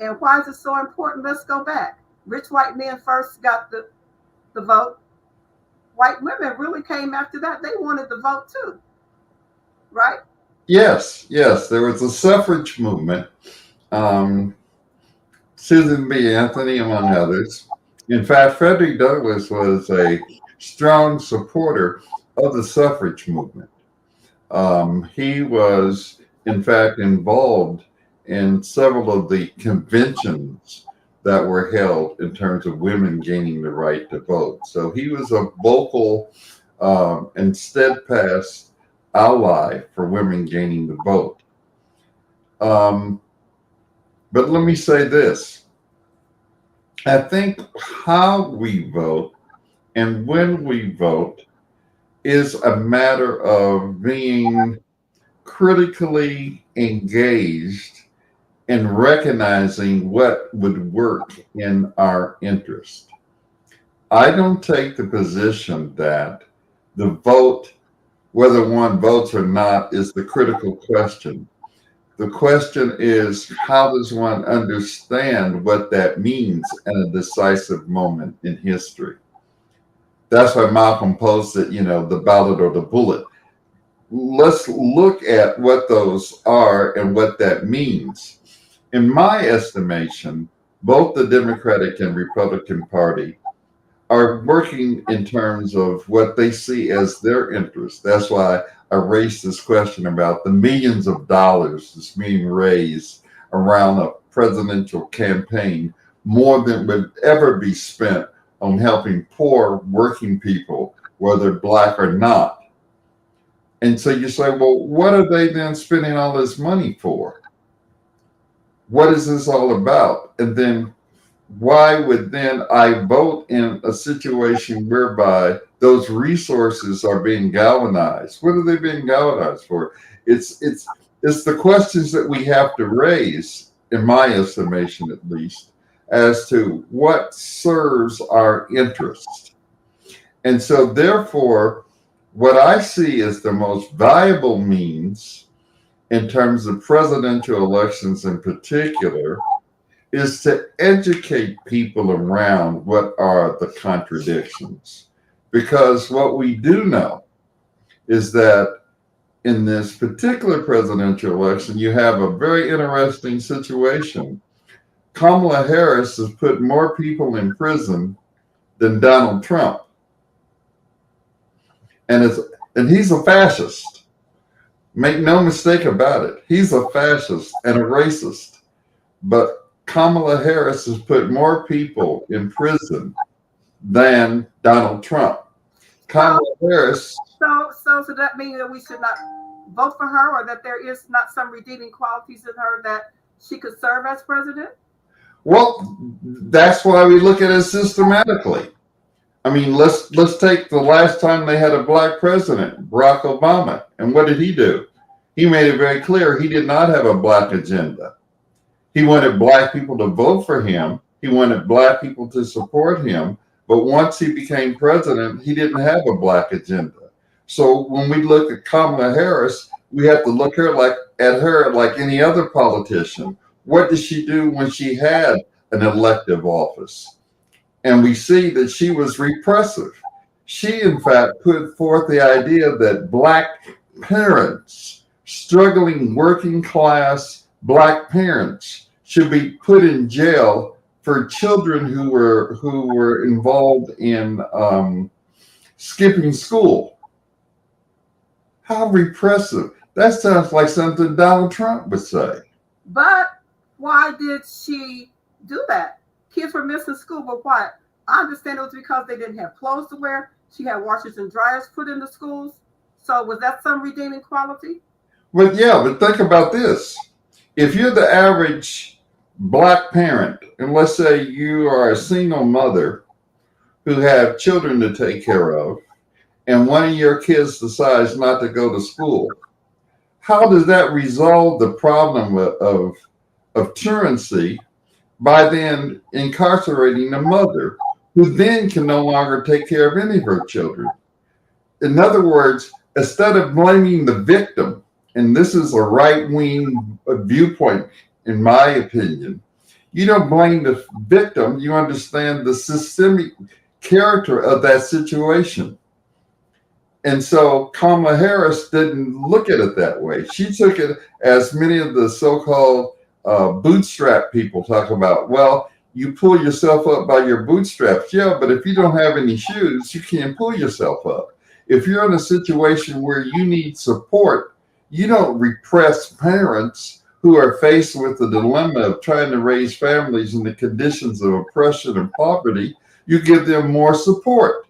And why is it so important? Let's go back. Rich white men first got the vote. White women really came after that. They wanted the vote too, right? Yes. There was a suffrage movement. Susan B. Anthony, among others. In fact, Frederick Douglass was a strong supporter of the suffrage movement. He was, in fact, involved in several of the conventions that were held in terms of women gaining the right to vote. So he was a vocal and steadfast ally for women gaining the vote. But let me say this. I think how we vote and when we vote is a matter of being critically engaged in recognizing what would work in our interest. I don't take the position that the vote, whether one votes or not, is the critical question. The question is, how does one understand what that means in a decisive moment in history? That's why Malcolm posted, the ballot or the bullet. Let's look at what those are and what that means. In my estimation, both the Democratic and Republican Party are working in terms of what they see as their interest. That's why I raised this question about the millions of dollars that's being raised around a presidential campaign, more than would ever be spent on helping poor working people, whether Black or not. And so you say, well, what are they then spending all this money for? What is this all about? And then why would then I vote in a situation whereby those resources are being galvanized? What are they being galvanized for? It's the questions that we have to raise, in my estimation at least, as to what serves our interest. And so therefore, what I see as the most valuable means in terms of presidential elections in particular is to educate people around what are the contradictions. Because what we do know is that in this particular presidential election, you have a very interesting situation. Kamala Harris has put more people in prison than Donald Trump. And he's a fascist. Make no mistake about it. He's a fascist and a racist. But Kamala Harris has put more people in prison than Donald Trump. Kamala Harris. So that means that we should not vote for her, or that there is not some redeeming qualities in her that she could serve as president? Well, that's why we look at it systematically. I mean, let's take the last time they had a Black president, Barack Obama. And what did he do? He made it very clear he did not have a Black agenda. He wanted Black people to vote for him. He wanted Black people to support him. But once he became president, he didn't have a Black agenda. So when we look at Kamala Harris, we have to look at her like any other politician. What did she do when she had an elective office? And we see that she was repressive. She, in fact, put forth the idea that Black parents struggling working class Black parents should be put in jail for children who were involved in skipping school. How repressive. That sounds like something Donald Trump would say. But why did she do that? Kids were missing school, but why? I understand it was because they didn't have clothes to wear. She had washers and dryers put in the schools. So was that some redeeming quality? Well, yeah, but think about this. If you're the average Black parent, and let's say you are a single mother who have children to take care of, and one of your kids decides not to go to school, how does that resolve the problem of truancy by then incarcerating the mother, who then can no longer take care of any of her children? In other words, instead of blaming the victim, and this is a right-wing viewpoint, in my opinion, you don't blame the victim, you understand the systemic character of that situation. And so Kamala Harris didn't look at it that way. She took it as many of the so-called bootstrap people talk about. Well, you pull yourself up by your bootstraps. Yeah, but if you don't have any shoes, you can't pull yourself up. If you're in a situation where you need support, you don't repress parents who are faced with the dilemma of trying to raise families in the conditions of oppression and poverty. You give them more support.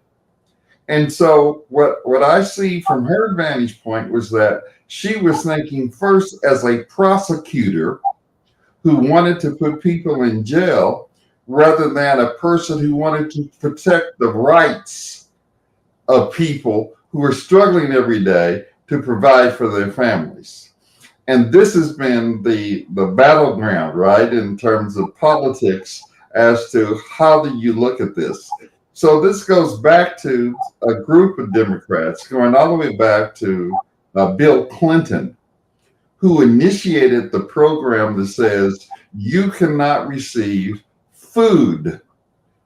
And so what I see from her vantage point was that she was thinking first as a prosecutor who wanted to put people in jail rather than a person who wanted to protect the rights of people who are struggling every day to provide for their families. And this has been the battleground, right, in terms of politics as to how do you look at this. So this goes back to a group of Democrats, going all the way back to Bill Clinton, who initiated the program that says you cannot receive food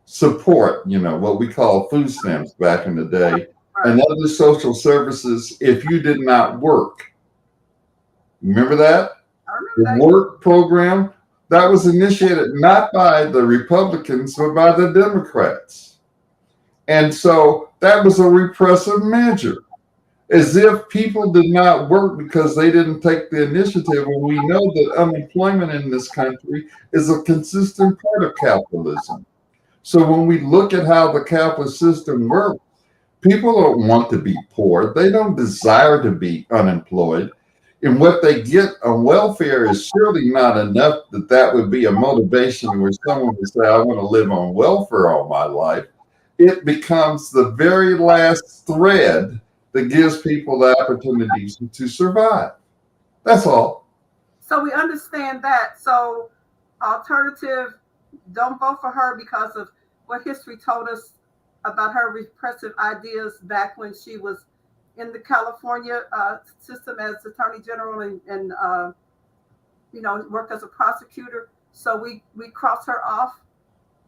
support, what we call food stamps back in the day, and other social services if you did not work. Remember that? I remember The work program, that was initiated not by the Republicans, but by the Democrats. And so that was a repressive measure, as if people did not work because they didn't take the initiative. And we know that unemployment in this country is a consistent part of capitalism. So when we look at how the capitalist system works, people don't want to be poor. They don't desire to be unemployed. And what they get on welfare is surely not enough that would be a motivation where someone would say, I want to live on welfare all my life. It becomes the very last thread that gives people the opportunities to survive. That's all. So we understand that. So alternative, don't vote for her because of what history told us about her repressive ideas back when she was in the California system as Attorney General and worked as a prosecutor. So we cross her off.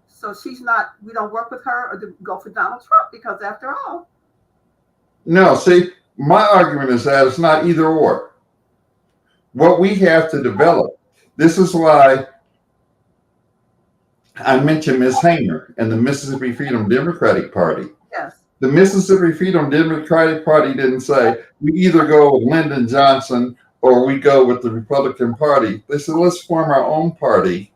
So she's not, we don't work with her or to go for Donald Trump because after all. No, see, my argument is that it's not either or. What we have to develop, this is why I mentioned Ms. Hamer and the Mississippi Freedom Democratic Party. Yes. The Mississippi Freedom Democratic Party didn't say, we either go with Lyndon Johnson or we go with the Republican Party. They said, let's form our own party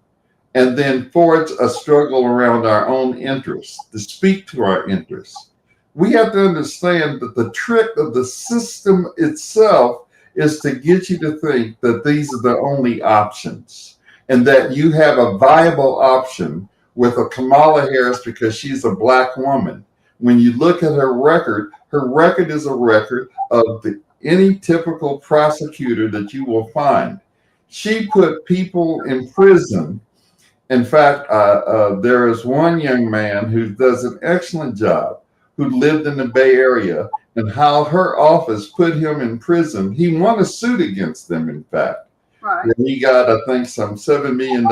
and then forge a struggle around our own interests, to speak to our interests. We have to understand that the trick of the system itself is to get you to think that these are the only options and that you have a viable option with a Kamala Harris because she's a Black woman. When you look at her record is a record of any typical prosecutor that you will find. She put people in prison. In fact, there is one young man who does an excellent job, who lived in the Bay Area, and how her office put him in prison. He won a suit against them, in fact. Right. And he got, I think, some $7 million,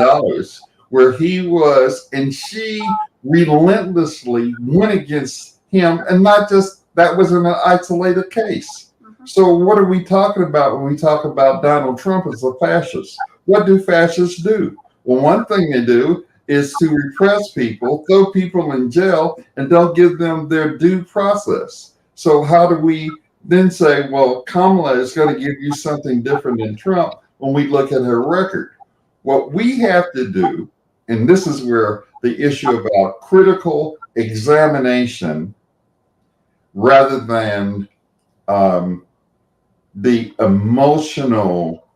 where he was, and she relentlessly went against him, and not just, that was an isolated case. So what are we talking about when we talk about Donald Trump as a fascist? What do fascists do? Well, one thing they do is to repress people, throw people in jail, and don't give them their due process. So how do we then say, well, Kamala is going to give you something different than Trump when we look at her record? What we have to do, and this is where the issue about critical examination rather than the emotional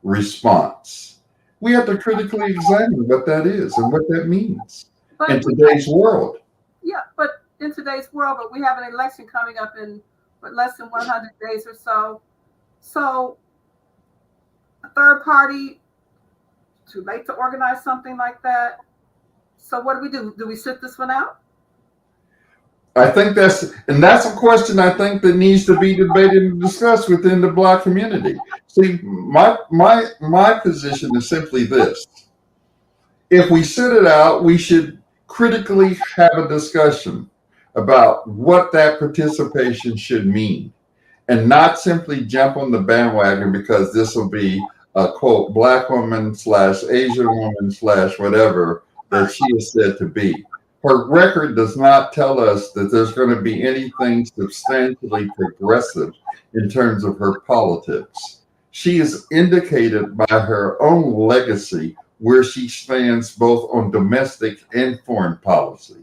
response. We have to critically examine what that is and what that means in today's world. Yeah, but in today's world, but we have an election coming up in less than 100 days or so. So a third party, too late to organize something like that. So what do? Do we sit this one out? I think that's a question I think that needs to be debated and discussed within the Black community. See, my position is simply this. If we sit it out, we should critically have a discussion about what that participation should mean and not simply jump on the bandwagon because this will be a quote, Black woman / Asian woman / whatever that she is said to be. Her record does not tell us that there's going to be anything substantially progressive in terms of her politics. She is indicated by her own legacy where she stands both on domestic and foreign policy.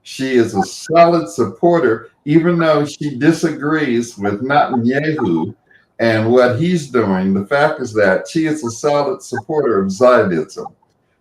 She is a solid supporter, even though she disagrees with Netanyahu and what he's doing. The fact is that she is a solid supporter of Zionism.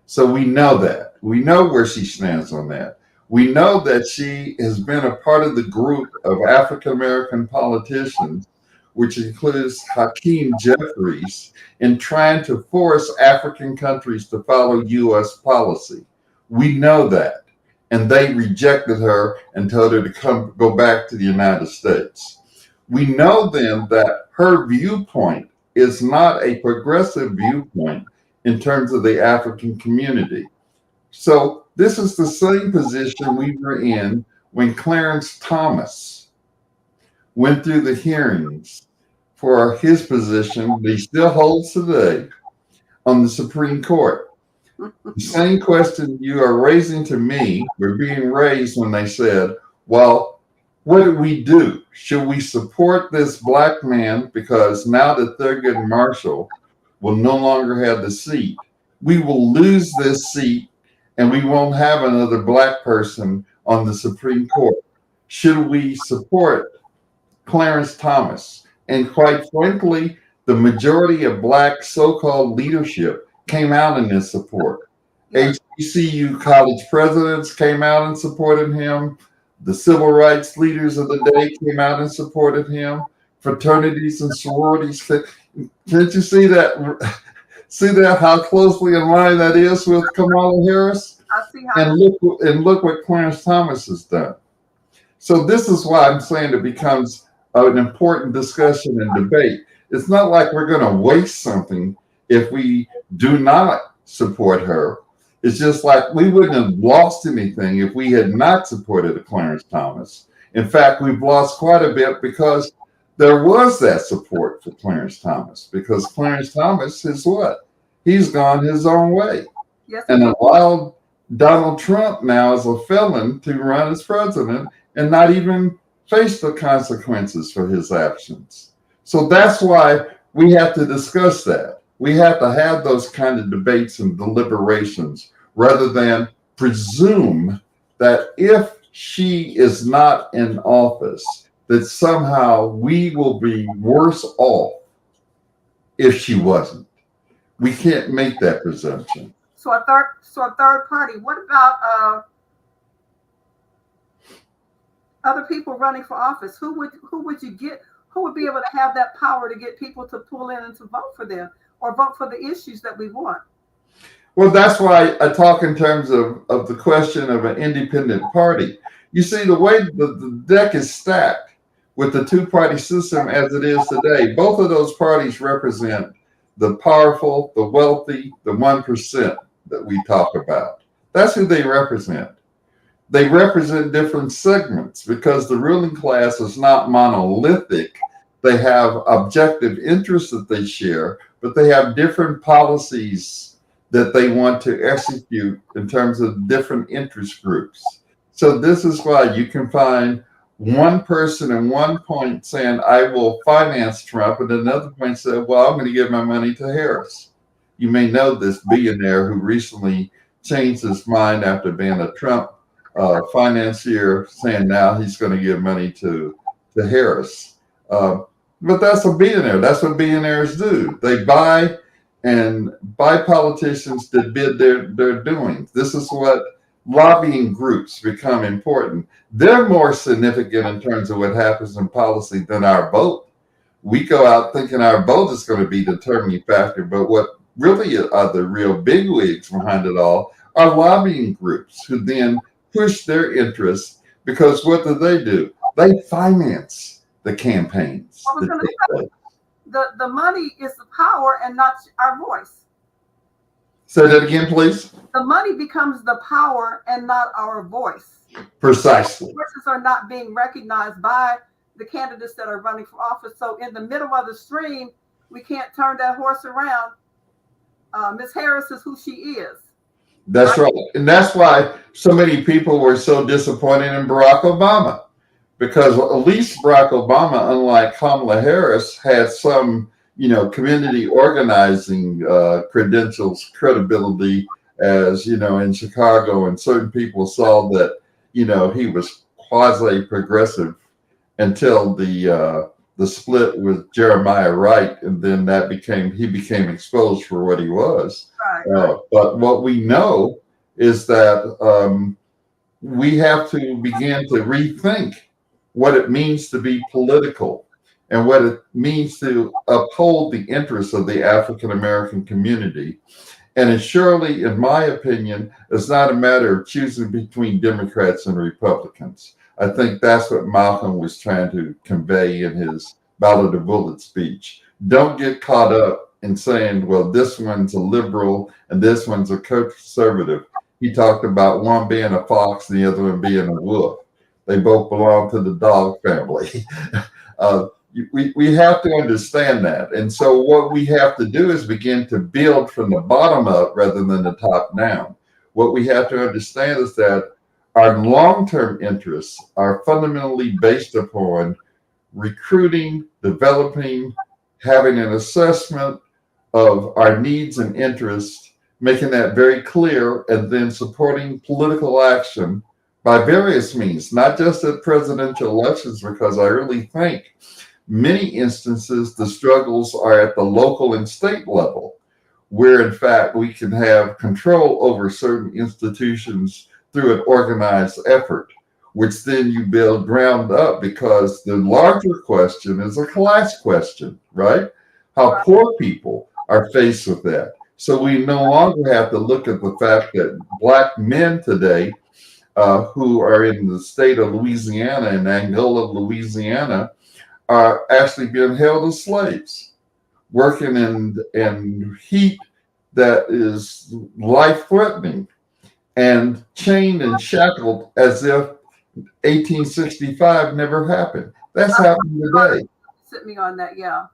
So we know that. We know where she stands on that. We know that she has been a part of the group of African-American politicians, which includes Hakeem Jeffries, in trying to force African countries to follow U.S. policy. We know that. And they rejected her and told her to go back to the United States. We know then that her viewpoint is not a progressive viewpoint in terms of the African community. So this is the same position we were in when Clarence Thomas went through the hearings for his position that he still holds today on the Supreme Court. The same question you are raising to me were being raised when they said, well, what do we do? Should we support this Black man because now that Thurgood Marshall will no longer have the seat, we will lose this seat and we won't have another Black person on the Supreme Court. Should we support Clarence Thomas? And quite frankly, the majority of Black so-called leadership came out in his support. HBCU college presidents came out and supported him. The civil rights leaders of the day came out and supported him. Fraternities and sororities. Can't you see that? See that how closely in line that is with Kamala Harris? I see how. And look what Clarence Thomas has done. So this is why I'm saying it becomes an important discussion and debate. It's not like we're going to waste something if we do not support her. It's just like we wouldn't have lost anything if we had not supported Clarence Thomas. In fact, we've lost quite a bit because there was that support for Clarence Thomas, because Clarence Thomas is what? He's gone his own way. Yes, and allowed Donald Trump now as a felon to run as president and not even face the consequences for his actions. So that's why we have to discuss that. We have to have those kind of debates and deliberations rather than presume that if she is not in office, that somehow we will be worse off if she wasn't. We can't make that presumption. So a third party. What about other people running for office? Who would you get? Who would be able to have that power to get people to pull in and to vote for them or vote for the issues that we want? Well, that's why I talk in terms of the question of an independent party. You see, the way the deck is stacked with the two-party system as it is today, both of those parties represent the powerful, the wealthy, the 1% that we talk about. That's who they represent. They represent different segments because the ruling class is not monolithic They have objective interests that they share, but they have different policies that they want to execute in terms of different interest groups. So this is why you can find one person at one point saying, I will finance Trump, and another point said, well, I'm going to give my money to Harris. You may know this billionaire who recently changed his mind after being a Trump financier, saying now he's going to give money to Harris. But that's a billionaire. That's what billionaires do. They buy politicians that bid their doings. This is what lobbying groups become important. They're more significant in terms of what happens in policy than our vote. We go out thinking our vote is going to be the determining factor, but what really are the real bigwigs behind it all are lobbying groups who then push their interests, because what do? They finance the campaigns. The money is the power and not our voice. Say that again, please. The money becomes the power and not our voice. Precisely. Voices are not being recognized by the candidates that are running for office. So in the middle of the stream, we can't turn that horse around. Ms. Harris is who she is. That's right. And that's why so many people were so disappointed in Barack Obama, because at least Barack Obama, unlike Kamala Harris, had some, community organizing credentials, credibility, as, in Chicago, and certain people saw that, he was quasi-progressive until the split with Jeremiah Wright, and then he became exposed for what he was. Right. But what we know is that we have to begin to rethink what it means to be political and what it means to uphold the interests of the African American community. And it surely, in my opinion, is not a matter of choosing between Democrats and Republicans. I think that's what Malcolm was trying to convey in his Ballot of Bullets speech. Don't get caught up in saying, well, this one's a liberal and this one's a conservative. He talked about one being a fox and the other one being a wolf. They both belong to the dog family. We have to understand that. And so what we have to do is begin to build from the bottom up rather than the top down. What we have to understand is that our long-term interests are fundamentally based upon recruiting, developing, having an assessment of our needs and interests, making that very clear, and then supporting political action by various means, not just at presidential elections, because I really think many instances the struggles are at the local and state level, where in fact we can have control over certain institutions through an organized effort, which then you build ground up, because the larger question is a class question, right? How poor people are faced with that. So we no longer have to look at the fact that Black men today who are in the state of Louisiana, in Angola, Louisiana, are actually being held as slaves, working in heat that is life-threatening, and chained and shackled as if 1865 never happened. That's happening today. Sit me on that, yeah.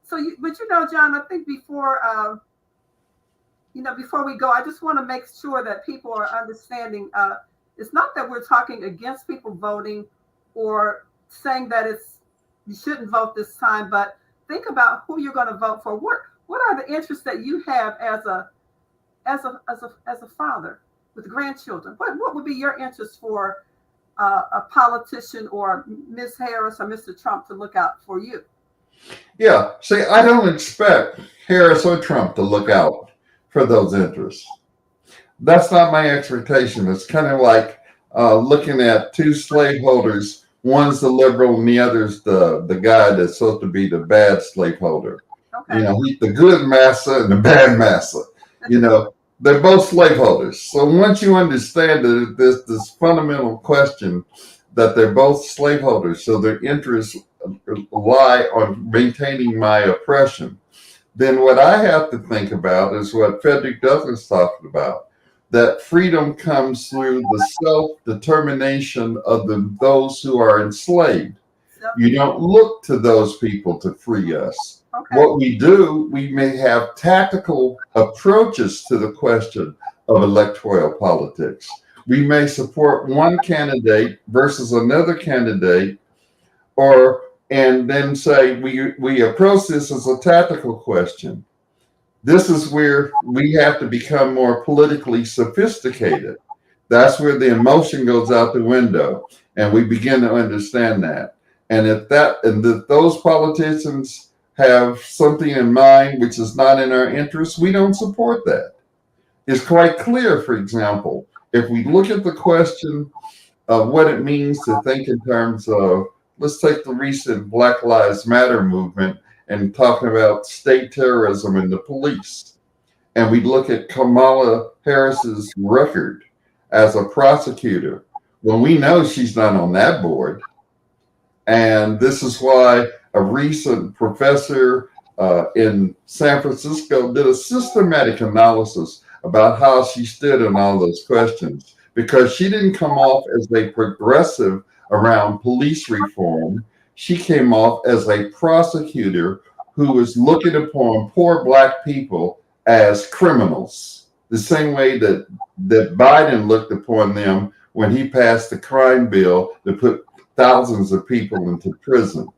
So, but John, I think before we go, I just want to make sure that people are understanding. It's not that we're talking against people voting or saying that you shouldn't vote this time, but think about who you're going to vote for. What are the interests that you have as a father with grandchildren? What would be your interest for a politician or Ms. Harris or Mr. Trump to look out for you? Yeah, see, I don't expect Harris or Trump to look out for those interests. That's not my expectation. It's kind of like looking at two slaveholders. One's the liberal and the other's the guy that's supposed to be the bad slaveholder. Okay. The good master and the bad master. They're both slaveholders. So once you understand that there's this fundamental question that they're both slaveholders, so their interests lie on maintaining my oppression, then what I have to think about is what Frederick Douglass talked about, that freedom comes through the self-determination of those who are enslaved. You don't look to those people to free us. Okay. What we do, we may have tactical approaches to the question of electoral politics. We may support one candidate versus another candidate, and then say we approach this as a tactical question. This is where we have to become more politically sophisticated. That's where the emotion goes out the window, and we begin to understand that. And if those politicians have something in mind which is not in our interest, we don't support that. It's quite clear, for example, if we look at the question of what it means to think in terms of, let's take the recent Black Lives Matter movement and talking about state terrorism and the police. And we look at Kamala Harris's record as a prosecutor when we know she's not on that board. And this is why a recent professor in San Francisco did a systematic analysis about how she stood in all those questions, because she didn't come off as a progressive around police reform. She came off as a prosecutor who was looking upon poor Black people as criminals, the same way that Biden looked upon them when he passed the crime bill to put thousands of people into prison.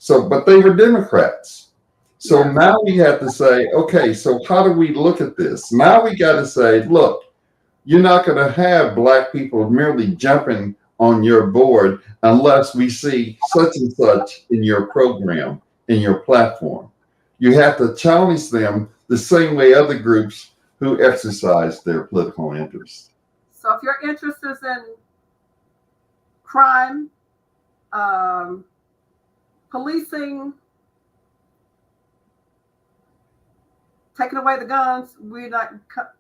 But they were Democrats. So now we have to say, okay, so how do we look at this? Now we got to say, look, you're not going to have Black people merely jumping on your board unless we see such and such in your program, in your platform. You have to challenge them the same way other groups who exercise their political interests. So if your interest is in crime, policing, taking away the guns,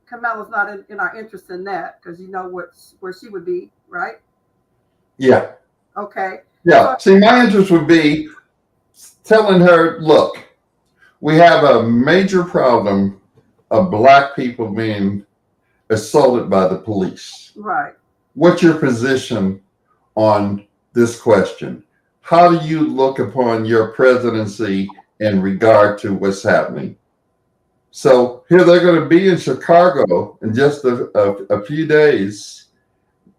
Kamala's not in our interest in that, because you know where she would be, right? Yeah. Okay. Yeah. See, my interest would be telling her, look, we have a major problem of Black people being assaulted by the police. Right. What's your position on this question? How do you look upon your presidency in regard to what's happening? So here they're going to be in Chicago in just a few days,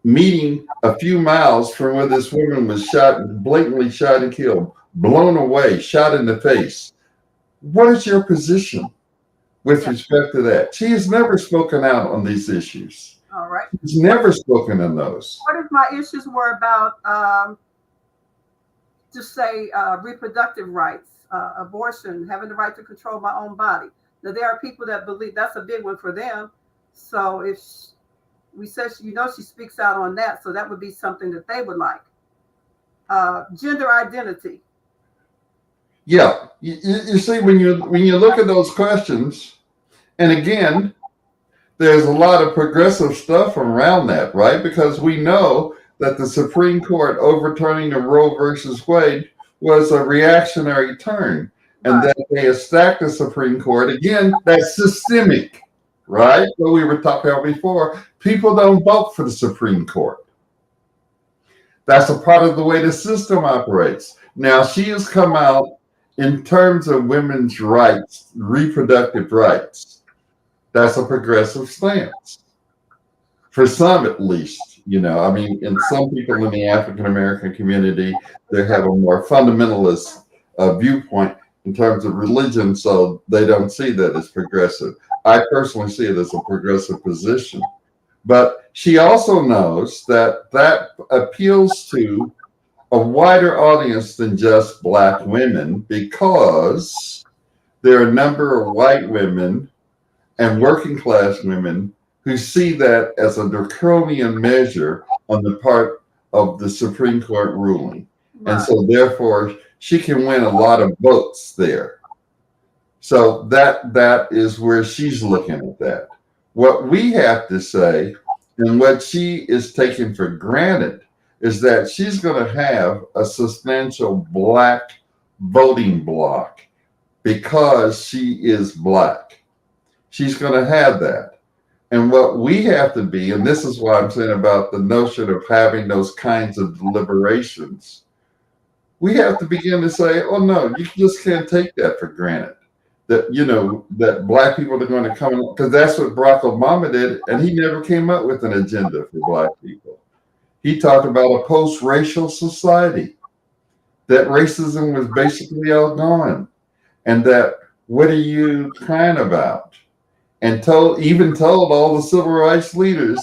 meeting a few miles from where this woman was blatantly shot and killed, blown away, shot in the face. What is your position with respect to that? She has never spoken out on these issues. All right. She's never spoken on those. What if my issues were about, just say, reproductive rights, abortion, having the right to control my own body? Now, there are people that believe that's a big one for them. So if we said, she speaks out on that, so that would be something that they would like. Gender identity. Yeah, you see, when you look at those questions, and again, there's a lot of progressive stuff around that, right? Because we know that the Supreme Court overturning the Roe versus Wade was a reactionary turn, and that they have stacked the Supreme Court. Again, that's systemic, right? What we were talking about before. People don't vote for the Supreme Court. That's a part of the way the system operates. Now, she has come out in terms of women's rights, reproductive rights. That's a progressive stance. For some, at least, and some people in the African American community, they have a more fundamentalist viewpoint in terms of religion, so they don't see that as progressive. I personally see it as a progressive position. But she also knows that appeals to a wider audience than just Black women, because there are a number of white women and working class women who see that as a draconian measure on the part of the Supreme Court ruling. Right. And so therefore she can win a lot of votes there. So that is where she's looking at that. What we have to say, and what she is taking for granted, is that she's going to have a substantial Black voting bloc because she is Black. She's going to have that. And what we have to be, and this is why I'm saying about the notion of having those kinds of deliberations, we have to begin to say, oh no, you just can't take that for granted. That that black people are going to come, because that's what Barack Obama did, and he never came up with an agenda for black people. He talked about a post-racial society, that racism was basically all gone, and that what are you crying about? And told all the civil rights leaders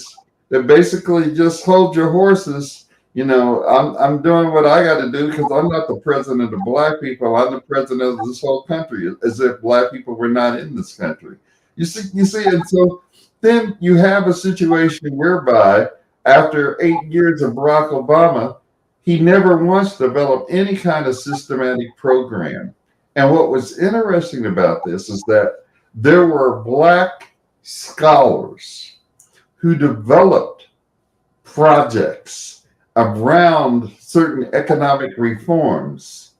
that basically just hold your horses. I'm doing what I got to do because I'm not the president of black people. I'm the president of this whole country, as if black people were not in this country. You see, and so then you have a situation whereby after 8 years of Barack Obama, he never once developed any kind of systematic program. And what was interesting about this is that there were black scholars who developed projects around certain economic reforms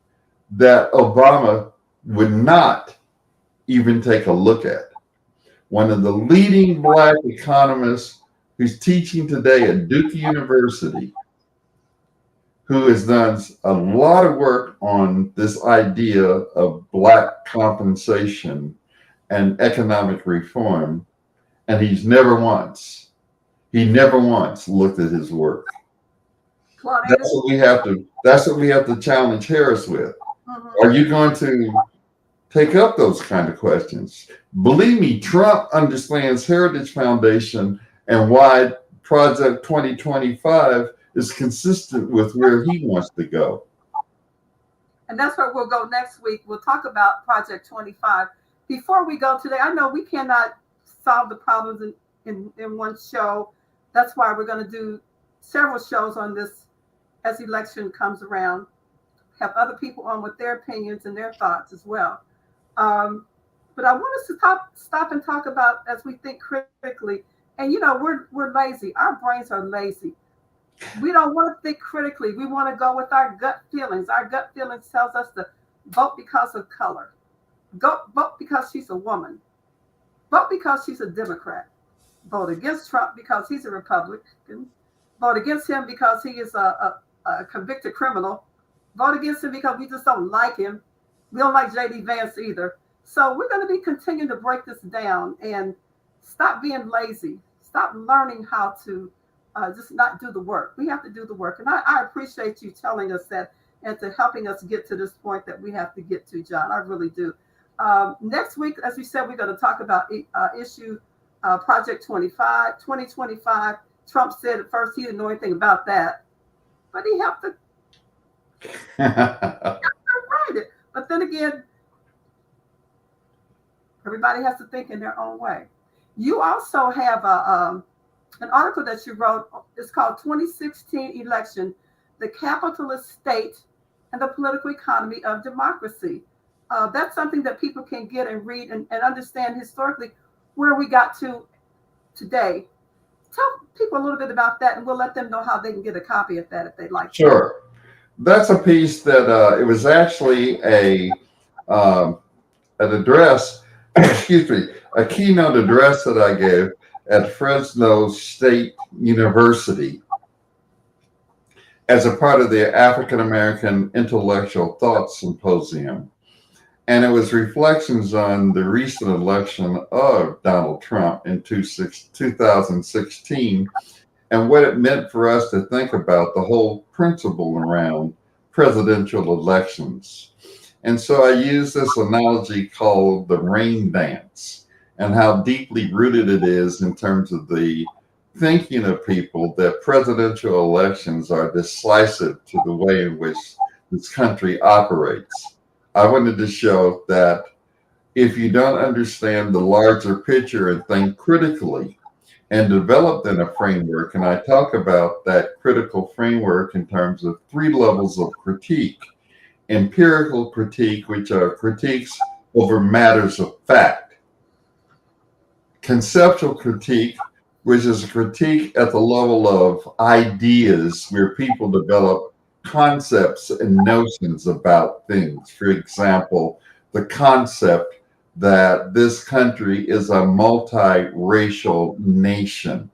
that Obama would not even take a look at. One of the leading black economists who's teaching today at Duke University, who has done a lot of work on this idea of black compensation and economic reform, and he never once looked at his work. That's what we have to challenge Harris with. Are you going to take up those kind of questions? Believe me, Trump understands Heritage Foundation and why Project 2025 is consistent with where he wants to go. And that's where we'll go next week. We'll talk about Project 25. Before we go today, I know we cannot solve the problems in one show. That's why we're going to do several shows on this as election comes around. Have other people on with their opinions and their thoughts as well. But I want us to stop and talk about as we think critically. And we're lazy. Our brains are lazy. We don't want to think critically. We want to go with our gut feelings. Our gut feelings tells us to vote because of color. Vote because she's a woman. Vote because she's a Democrat. Vote against Trump because he's a Republican. Vote against him because he is a convicted criminal. Vote against him because we just don't like him. We don't like J.D. Vance either. So we're going to be continuing to break this down and stop being lazy. Stop learning how to just not do the work. We have to do the work. And I appreciate you telling us that and to helping us get to this point that we have to get to, John. I really do. Next week, as we said, we're going to talk about issue Project 2025. Trump said at first he didn't know anything about that, but he helped to write it. But then again, everybody has to think in their own way. You also have an article that you wrote. It's called 2016 Election, the Capitalist State and the Political Economy of Democracy. That's something that people can get and read and understand historically where we got to today. Tell people a little bit about that, and we'll let them know how they can get a copy of that if they'd like. Sure. That's a piece that it was actually an address, excuse me, a keynote address that I gave at Fresno State University as a part of the African American Intellectual Thought Symposium. And it was reflections on the recent election of Donald Trump in 2016 and what it meant for us to think about the whole principle around presidential elections. And so I use this analogy called the rain dance and how deeply rooted it is in terms of the thinking of people that presidential elections are decisive to the way in which this country operates. I wanted to show that if you don't understand the larger picture and think critically and develop in a framework, and I talk about that critical framework in terms of 3 levels of critique: empirical critique, which are critiques over matters of fact; conceptual critique, which is a critique at the level of ideas where people develop concepts and notions about things. For example, the concept that this country is a multiracial nation.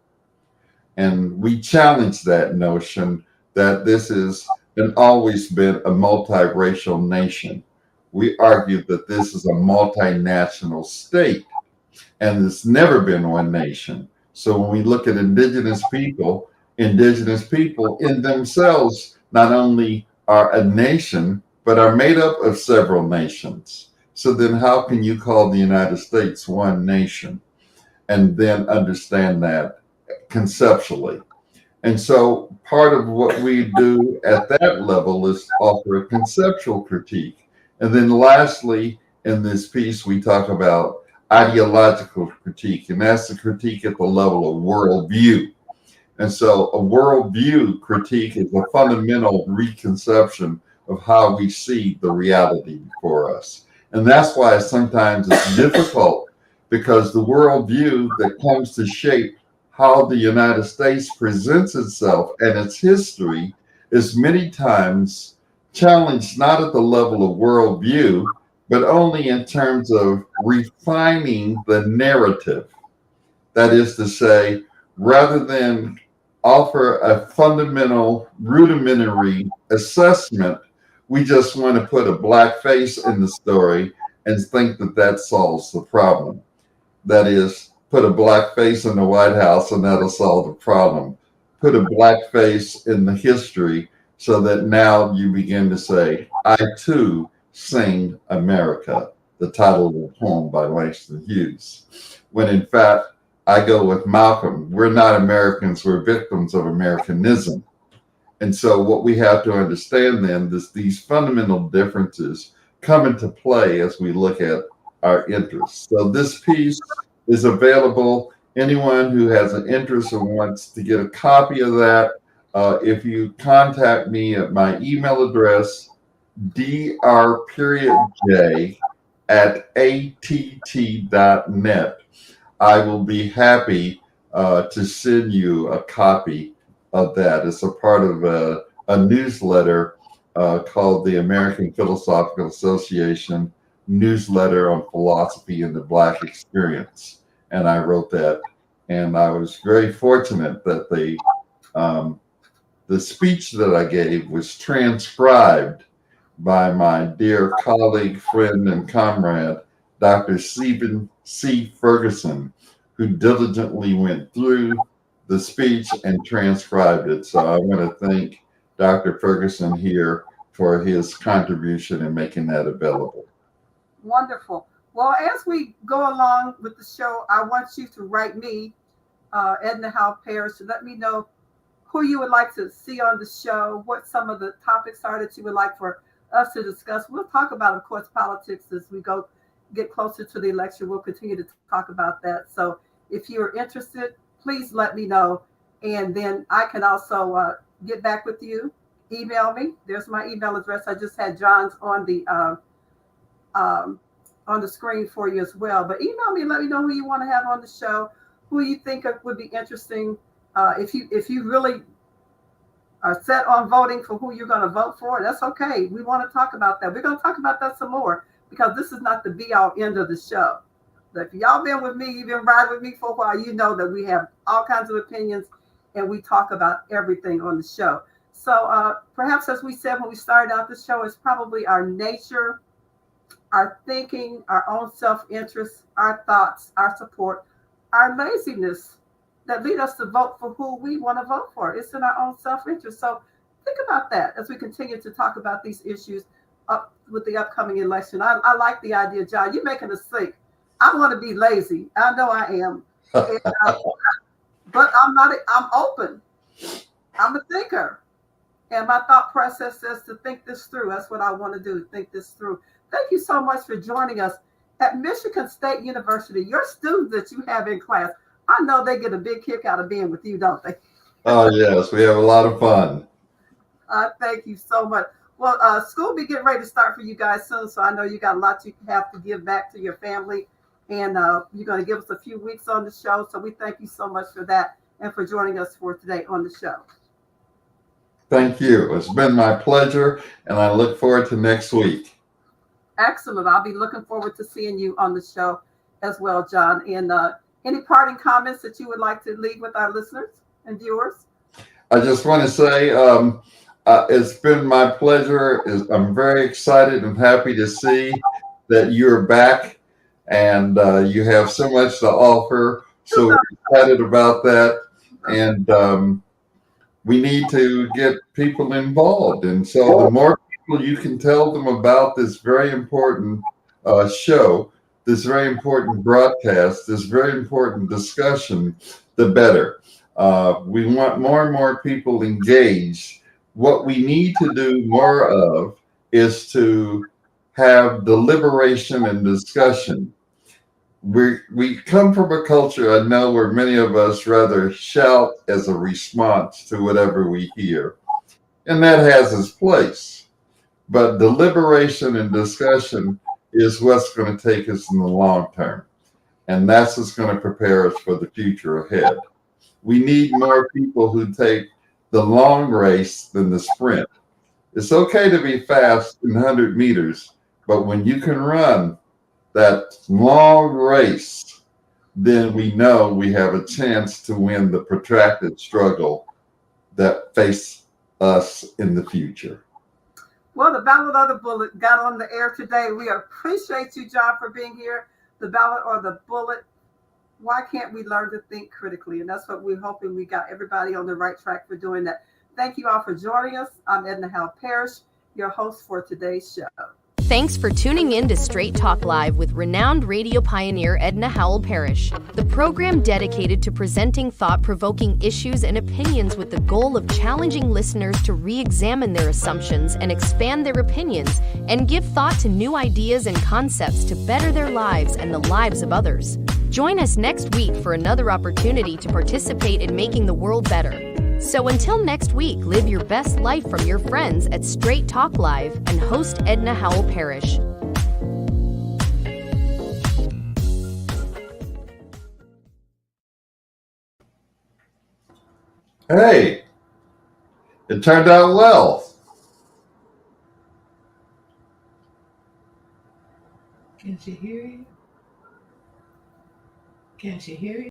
And we challenge that notion that this is and always been a multiracial nation. We argue that this is a multinational state, and it's never been one nation. So when we look at indigenous people in themselves not only are a nation, but are made up of several nations. So then how can you call the United States one nation and then understand that conceptually? And so part of what we do at that level is offer a conceptual critique. And then lastly, in this piece, we talk about ideological critique, and that's the critique at the level of worldview. And so a worldview critique is a fundamental reconception of how we see the reality before us. And that's why sometimes it's difficult, because the worldview that comes to shape how the United States presents itself and its history is many times challenged not at the level of worldview, but only in terms of refining the narrative. That is to say, rather than offer a fundamental, rudimentary assessment, we just want to put a black face in the story and think that that solves the problem. That is, put a black face in the White House and that'll solve the problem. Put a black face in the history so that now you begin to say, I too sing America, the title of the poem by Langston Hughes. When in fact, I go with Malcolm. We're not Americans, we're victims of Americanism. And so what we have to understand then is these fundamental differences come into play as we look at our interests. So this piece is available. Anyone who has an interest or wants to get a copy of that, if you contact me at my email address, dr.j@att.net, I will be happy to send you a copy of that. It's a part of a newsletter called the American Philosophical Association Newsletter on Philosophy and the Black Experience. And I wrote that, and I was very fortunate that the speech that I gave was transcribed by my dear colleague, friend, and comrade, Dr. Stephen C. Ferguson, who diligently went through the speech and transcribed it. So I want to thank Dr. Ferguson here for his contribution in making that available. Wonderful. Well, as we go along with the show, I want you to write me, Edna Howell Parrish, to let me know who you would like to see on the show, what some of the topics are that you would like for us to discuss. We'll talk about, of course, politics as we get closer to the election. We'll continue to talk about that. So if you're interested, please let me know. And then I can also get back with you. Email me. There's my email address. I just had John's on the screen for you as well. But email me and let me know who you want to have on the show, who you think would be interesting. If you really are set on voting for who you're going to vote for, that's okay. We want to talk about that. We're going to talk about that some more, because this is not the be-all end of the show. But if y'all been with me, you've been riding with me for a while, you know that we have all kinds of opinions and we talk about everything on the show. So perhaps, as we said when we started out the show, it's probably our nature, our thinking, our own self-interest, our thoughts, our support, our laziness that lead us to vote for who we want to vote for. It's in our own self-interest. So think about that as we continue to talk about these issues up with the upcoming election. I like the idea, John. You're making us think. I want to be lazy. I know I am. And, but I'm not. I'm open. I'm a thinker. And my thought process says to think this through. That's what I want to do, think this through. Thank you so much for joining us at Michigan State University. Your students that you have in class, I know they get a big kick out of being with you, don't they? Oh, yes. We have a lot of fun. Thank you so much. Well, school will be getting ready to start for you guys soon, so I know you got a lot you have to give back to your family, and you're going to give us a few weeks on the show, so we thank you so much for that and for joining us for today on the show. Thank you. It's been my pleasure, and I look forward to next week. Excellent. I'll be looking forward to seeing you on the show as well, John. And any parting comments that you would like to leave with our listeners and viewers? I just want to say It's been my pleasure. I'm very excited and happy to see that you're back and you have so much to offer. So we're excited about that. And we need to get people involved. And so the more people you can tell them about this very important show, this very important broadcast, this very important discussion, the better. We want more and more people engaged. What we need to do more of is to have deliberation and discussion. We come from a culture, I know, where many of us rather shout as a response to whatever we hear, and that has its place. But deliberation and discussion is what's going to take us in the long term, and that's what's going to prepare us for the future ahead. We need more people who take the long race than the sprint. It's okay to be fast in 100 meters, but when you can run that long race, then we know we have a chance to win the protracted struggle that face us in the future. Well, the Ballot or the Bullet got on the air today. We appreciate you, John, for being here. The Ballot or the Bullet. Why can't we learn to think critically? And that's what we're hoping we got everybody on the right track for doing that. Thank you all for joining us. I'm Edna Howell Parrish, your host for today's show. Thanks for tuning in to Straight Talk Live with renowned radio pioneer Edna Howell Parrish, the program dedicated to presenting thought-provoking issues and opinions with the goal of challenging listeners to re-examine their assumptions and expand their opinions and give thought to new ideas and concepts to better their lives and the lives of others. Join us next week for another opportunity to participate in making the world better. So until next week, live your best life from your friends at Straight Talk Live and host Edna Howell Parrish. Hey, it turned out well. Can she hear you? Can she hear you?